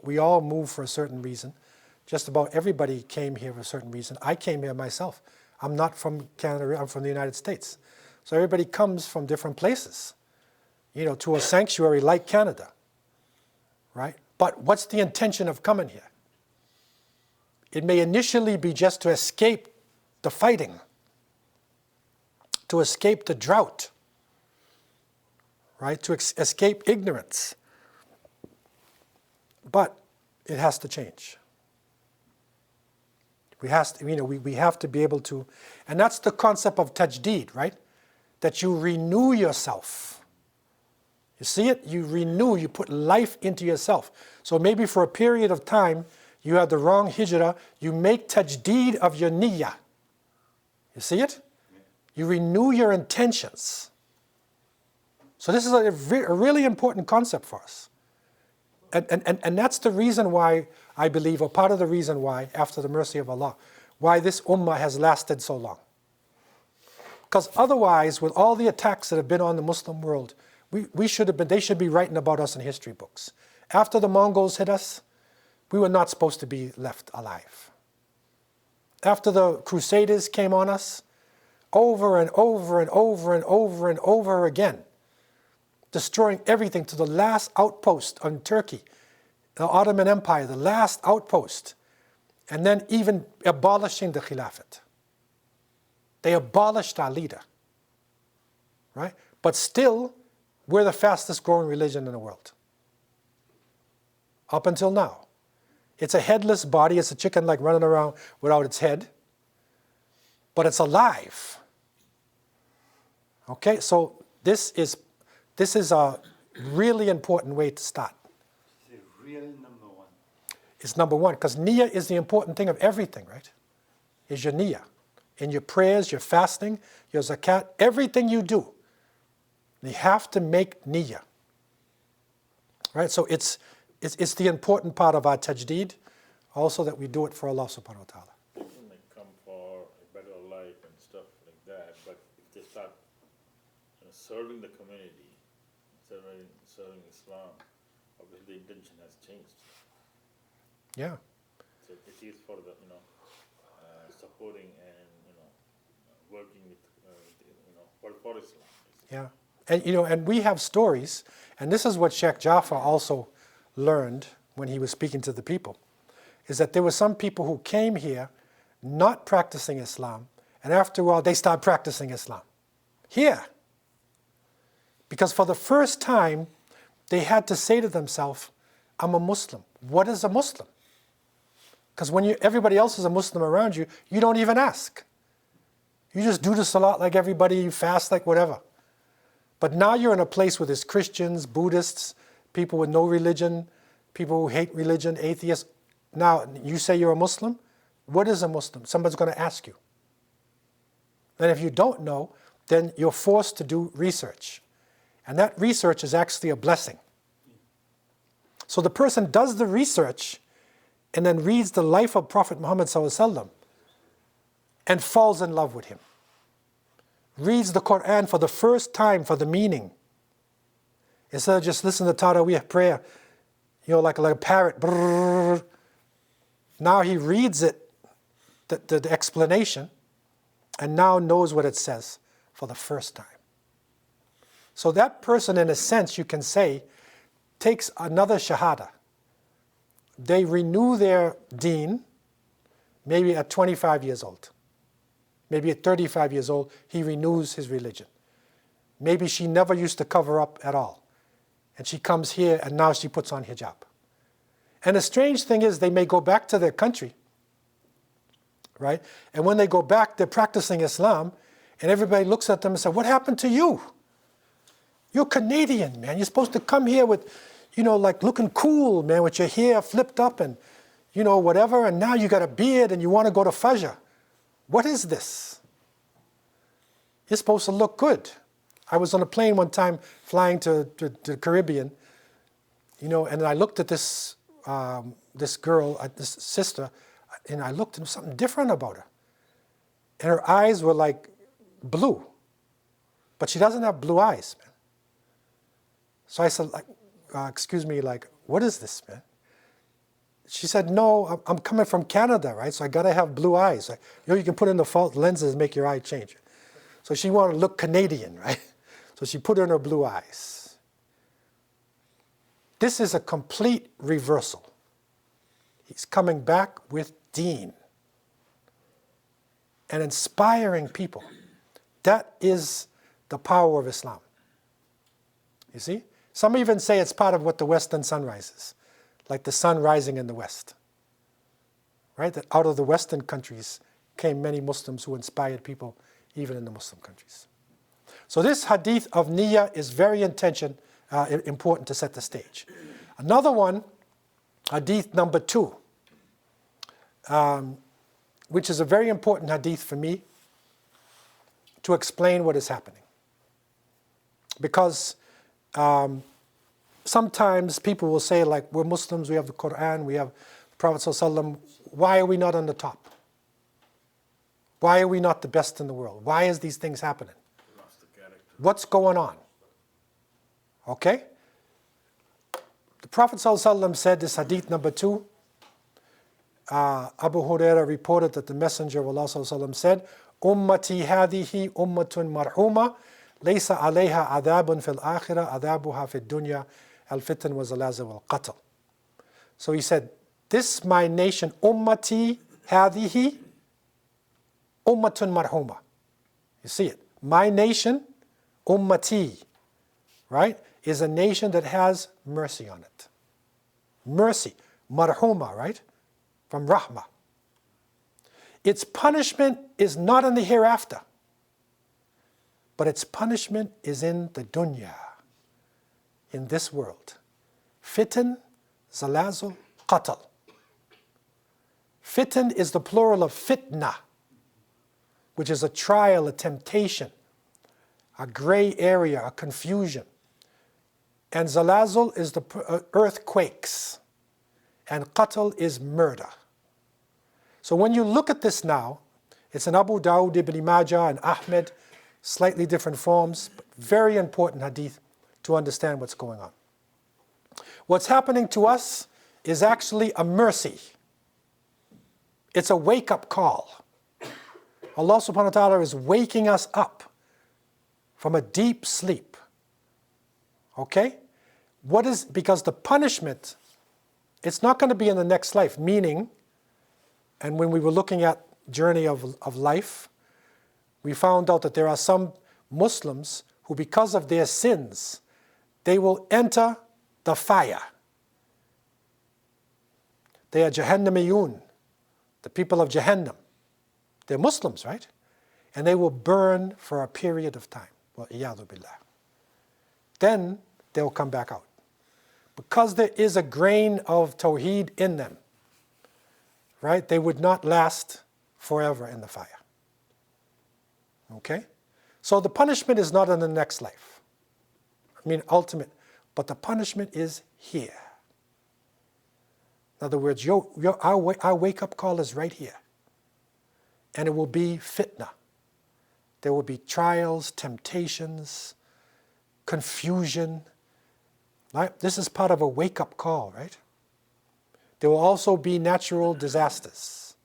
we all move for a certain reason. Just about everybody came here for a certain reason. I came here myself. I'm not from Canada, I'm from the United States. So everybody comes from different places, to a sanctuary like Canada, right? But what's the intention of coming here? It may initially be just to escape the fighting, to escape the drought, right? To escape ignorance. But it has to change. We have to be able to, and that's the concept of Tajdeed, right? That you renew yourself. You see it? You renew, you put life into yourself. So maybe for a period of time, you had the wrong hijrah, you make Tajdeed of your niyyah. You see it? You renew your intentions. So this is a really important concept for us. And that's the reason why I believe, or part of the reason why, after the mercy of Allah, why this ummah has lasted so long. Because otherwise, with all the attacks that have been on the Muslim world, they should be writing about us in history books. After the Mongols hit us, we were not supposed to be left alive. After the Crusaders came on us, over and over and over and over and over again, destroying everything to the last outpost on Turkey, the Ottoman Empire, the last outpost, and then even abolishing the Khilafat. They abolished our leader, right? But still, we're the fastest growing religion in the world. Up until now. It's a headless body, it's a chicken like running around without its head, but it's alive. Okay, so this is a really important way to start. It's a real number one. It's number one, because niyyah is the important thing of everything, right? Is your niyyah. In your prayers, your fasting, your zakat, everything you do, you have to make niyyah. Right? So it's the important part of our tajdeed, also that we do it for Allah subhanahu wa ta'ala. People may come for a better life and stuff like that, but if they start serving the community, serving Islam, obviously the intention has changed. Yeah. So it is for the supporting and working with for Islam. Yeah. And we have stories, and this is what Sheikh Jafar also learned when he was speaking to the people, is that there were some people who came here not practicing Islam, and after a while they started practicing Islam. Here. Because for the first time, they had to say to themselves, I'm a Muslim. What is a Muslim? Because when everybody else is a Muslim around you, you don't even ask. You just do the salat like everybody, you fast like whatever. But now you're in a place where there's Christians, Buddhists, people with no religion, people who hate religion, atheists. Now, you say you're a Muslim? What is a Muslim? Somebody's going to ask you. And if you don't know, then you're forced to do research. And that research is actually a blessing. So the person does the research and then reads the life of Prophet Muhammad ﷺ and falls in love with him. Reads the Quran for the first time for the meaning. Instead of just listening to Taraweeh prayer, like a parrot. Brrr. Now he reads it, the explanation, and now knows what it says for the first time. So that person, in a sense, you can say, takes another shahada. They renew their deen, maybe at 25 years old. Maybe at 35 years old, he renews his religion. Maybe she never used to cover up at all. And she comes here and now she puts on hijab. And the strange thing is they may go back to their country, right? And when they go back, they're practicing Islam, and everybody looks at them and says, what happened to you? You're Canadian, man. You're supposed to come here with, like looking cool, man, with your hair flipped up and, whatever, and now you got a beard and you want to go to Fajr. What is this? You're supposed to look good. I was on a plane one time flying to the Caribbean, and I looked at this girl, this sister, and I looked and there was something different about her. And her eyes were like blue, but she doesn't have blue eyes, man. So I said, excuse me, what is this, man? She said, no, I'm coming from Canada, right? So I got to have blue eyes. You can put in the false lenses and make your eye change. So she wanted to look Canadian, right? So she put in her blue eyes. This is a complete reversal. He's coming back with deen and inspiring people. That is the power of Islam. You see? Some even say it's part of what the Western sunrise is, like the sun rising in the West. right? That out of the Western countries came many Muslims who inspired people even in the Muslim countries. So this hadith of niyyah is very important to set the stage. Another one, hadith number 2, which is a very important hadith for me to explain what is happening. Because sometimes people will say, like, we're Muslims, we have the Quran, we have the Prophet ﷺ, why are we not on the top? Why are we not the best in the world? Why is these things happening? What's going on? Okay? The Prophet ﷺ said, this hadith number 2, Abu Hurairah reported that the Messenger of Allah ﷺ said, Ummati hadihi ummatun marhuma, laysa alayha adabun fil akhirah, adabuha fil dunya, al-fitan wa zalazil wal qatl. So he said, this my nation, ummati hadihi ummatun marhuma. You see it. My nation, ummati, right, is a nation that has mercy on it. Mercy, marhuma, right, from rahmah. Its punishment is not in the hereafter, but its punishment is in the dunya, in this world. Fitan, zalazul, qatl. Fitan is the plural of fitna, which is a trial, a temptation, a gray area, a confusion. And zalazul is the earthquakes, and qatl is murder. So when you look at this now, it's in Abu Dawud, Ibn Majah, and Ahmed, slightly different forms, but very important hadith to understand what's going on. What's happening to us is actually a mercy. It's a wake-up call. Allah subhanahu wa ta'ala is waking us up from a deep sleep. Okay? Because the punishment, it's not going to be in the next life, meaning, and when we were looking at journey of life, we found out that there are some Muslims who, because of their sins, they will enter the fire. They are Jahannamiyun, the people of Jahannam. They're Muslims, right? And they will burn for a period of time. Well, iyadhu billah. Then they'll come back out. Because there is a grain of Tawheed in them, right? They would not last forever in the fire. Okay? So the punishment is not in the next life. I mean, ultimate. But the punishment is here. In other words, our wake-up call is right here. And it will be fitna. There will be trials, temptations, confusion. Right? This is part of a wake-up call, right? There will also be natural disasters,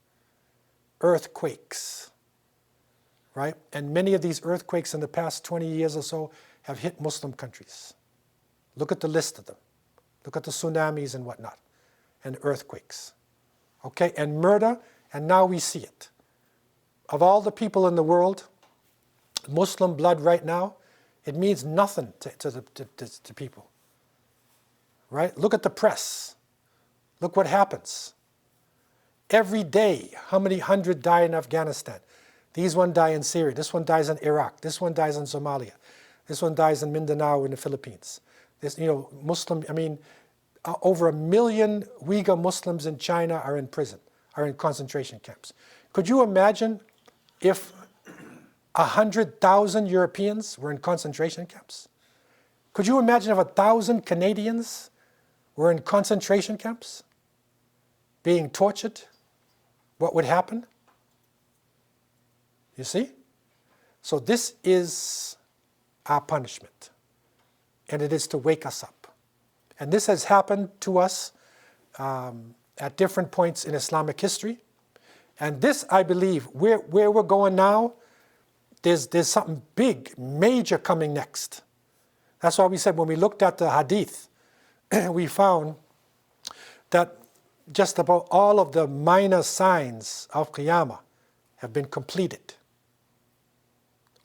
earthquakes, right? And many of these earthquakes in the past 20 years or so have hit Muslim countries. Look at the list of them. Look at the tsunamis and whatnot, and earthquakes. Okay, and murder, and now we see it. Of all the people in the world, Muslim blood right now, it means nothing to people. Right? Look at the press. Look what happens. Every day, how many hundred die in Afghanistan? These one die in Syria. This one dies in Iraq. This one dies in Somalia. This one dies in Mindanao in the Philippines. This, Muslim, over 1 million Uyghur Muslims in China are in prison, are in concentration camps. Could you imagine if 100,000 Europeans were in concentration camps? Could you imagine if 1,000 Canadians were in concentration camps, being tortured? What would happen? You see? So this is our punishment. And it is to wake us up. And this has happened to us at different points in Islamic history. And this, I believe, where we're going now, there's something big, major coming next. That's why we said when we looked at the hadith, we found that just about all of the minor signs of Qiyamah have been completed.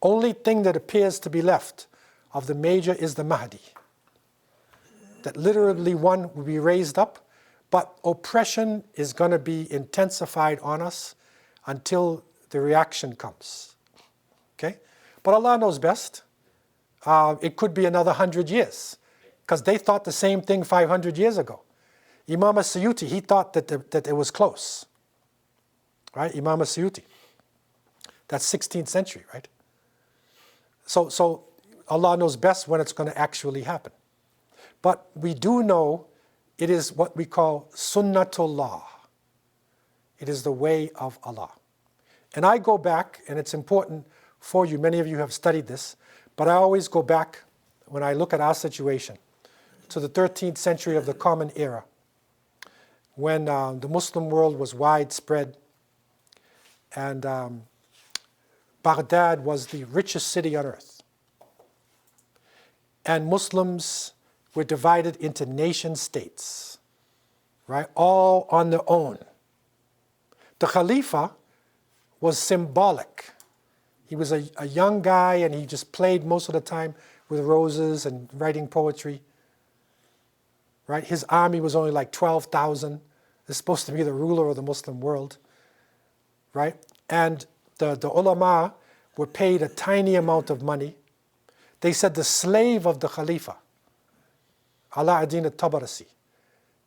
Only thing that appears to be left of the major is the Mahdi. That literally one will be raised up, But oppression is going to be intensified on us until the reaction comes. Okay? But Allah knows best. It could be another 100 years, because they thought the same thing 500 years ago. Imam as-Suyuti, he thought that it was close. Right? Imam as-Suyuti. That's 16th century, right? So Allah knows best when it's going to actually happen. But we do know it is what we call sunnatullah. It is the way of Allah. And I go back, and it's important for you, many of you have studied this, but I always go back, when I look at our situation, to the 13th century of the Common Era, when the Muslim world was widespread, and Baghdad was the richest city on earth. And Muslims were divided into nation states, right? All on their own. The Khalifa was symbolic. He was a young guy, and he just played most of the time with roses and writing poetry, right? His army was only like 12,000. It's supposed to be the ruler of the Muslim world, right? And the ulama were paid a tiny amount of money. They said the slave of the Khalifa, Ala ad-Din al-Tabarasi,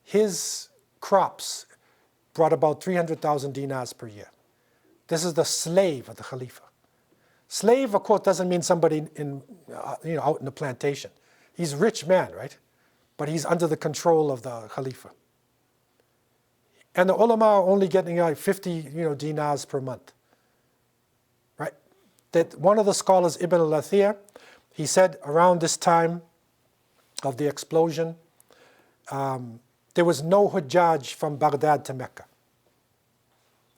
his crops brought about 300,000 dinars per year. This is the slave of the Khalifa. Slave, of course, doesn't mean somebody out in the plantation. He's a rich man, right? But he's under the control of the Khalifa. And the ulama are only getting like 50 dinars per month. Right? That one of the scholars, Ibn al-Athir, he said around this time of the explosion, there was no Hujjaj from Baghdad to Mecca.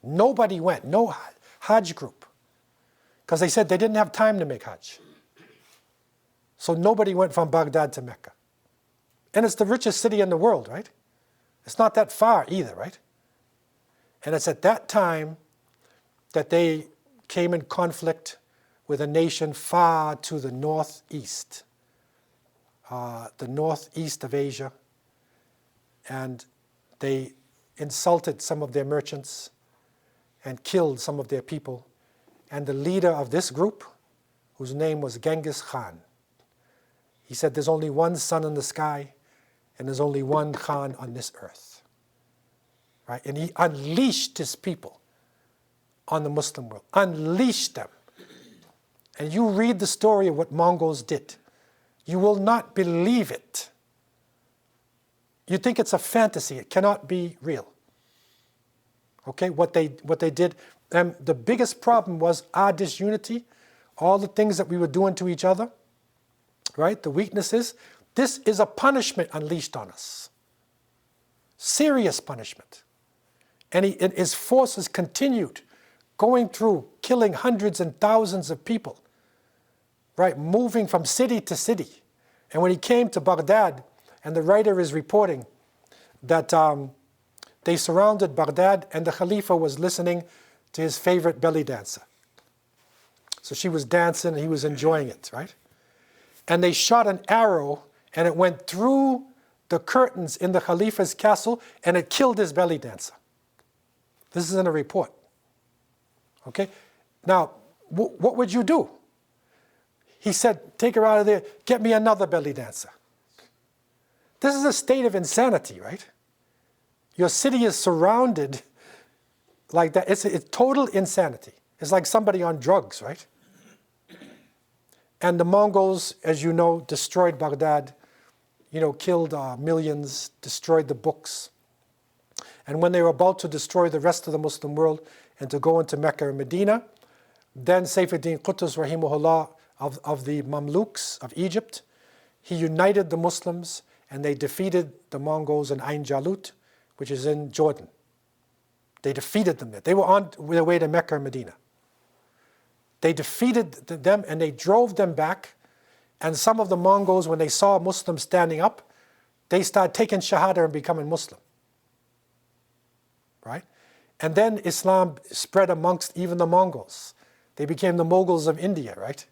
Nobody went, no Hajj group. Because they said they didn't have time to make Hajj. So nobody went from Baghdad to Mecca. And it's the richest city in the world, right? It's not that far either, right? And it's at that time that they came in conflict with a nation far to the northeast of Asia. And they insulted some of their merchants and killed some of their people. And the leader of this group, whose name was Genghis Khan, he said there's only one sun in the sky and there's only one Khan on this earth. Right? And he unleashed his people on the Muslim world, unleashed them. And you read the story of what Mongols did. You will not believe it. You think it's a fantasy. It cannot be real. Okay, what they did. And the biggest problem was our disunity, all the things that we were doing to each other, right? The weaknesses. This is a punishment unleashed on us. Serious punishment. And his forces continued going through, killing hundreds and thousands of people, right? Moving from city to city. And when he came to Baghdad, and the writer is reporting that they surrounded Baghdad, and the Khalifa was listening to his favorite belly dancer. So she was dancing, and he was enjoying it, right? And they shot an arrow, and it went through the curtains in the Khalifa's castle, and it killed his belly dancer. This is in a report. Okay? Now, what would you do? He said, take her out of there, get me another belly dancer. This is a state of insanity, right? Your city is surrounded like that. It's total insanity. It's like somebody on drugs, right? And the Mongols, as you know, destroyed Baghdad, killed millions, destroyed the books. And when they were about to destroy the rest of the Muslim world and to go into Mecca and Medina, then Saifuddin Qutuz, rahimahullah, of the Mamluks of Egypt, he united the Muslims, and they defeated the Mongols in Ain Jalut, which is in Jordan. They defeated them there. They were on their way to Mecca and Medina. They defeated them, and they drove them back. And some of the Mongols, when they saw Muslims standing up, they started taking Shahada and becoming Muslim. Right? And then Islam spread amongst even the Mongols. They became the Mughals of India, right?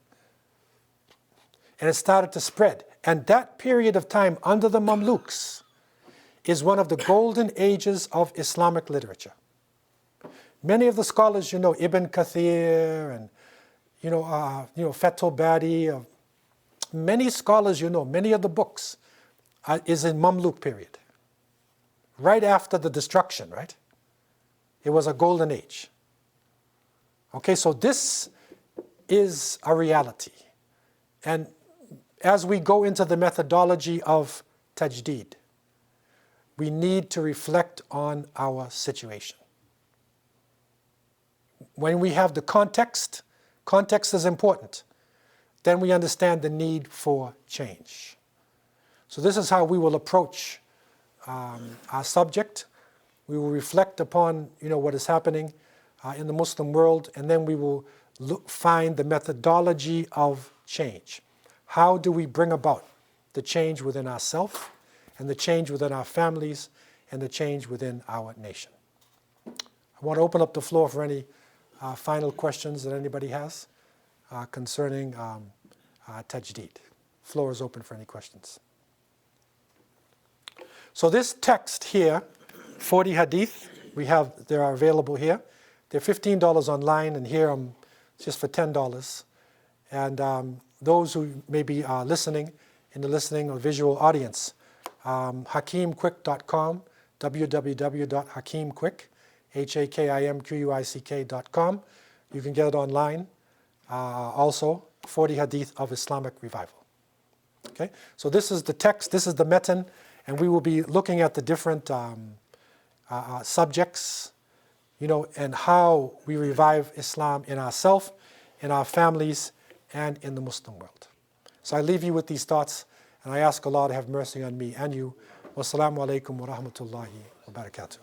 And it started to spread. And that period of time under the Mamluks is one of the golden ages of Islamic literature. Many of the scholars, Ibn Kathir and, Fathul Bari, many scholars, many of the books is in Mamluk period. Right after the destruction, right? It was a golden age. Okay, so this is a reality. And as we go into the methodology of Tajdeed, we need to reflect on our situation. When we have the context is important, then we understand the need for change. So this is how we will approach our subject. We will reflect upon what is happening in the Muslim world, and then we will find the methodology of change. How do we bring about the change within ourselves, and the change within our families, and the change within our nation? I want to open up the floor for any final questions that anybody has concerning Tajdeed. Floor is open for any questions. So this text here, 40 hadith, they are available here. They're $15 online, and here just for $10. And those who may be listening, in the listening or visual audience, hakimquick.com, www.hakimquick, HAKIMQUICK.com. You can get it online. Also, 40 hadith of Islamic revival. Okay, so this is the text, this is the metan, and we will be looking at the different subjects, and how we revive Islam in ourselves, in our families, and in the Muslim world. So I leave you with these thoughts, and I ask Allah to have mercy on me and you. Wassalamu alaikum wa rahmatullahi wa barakatuh.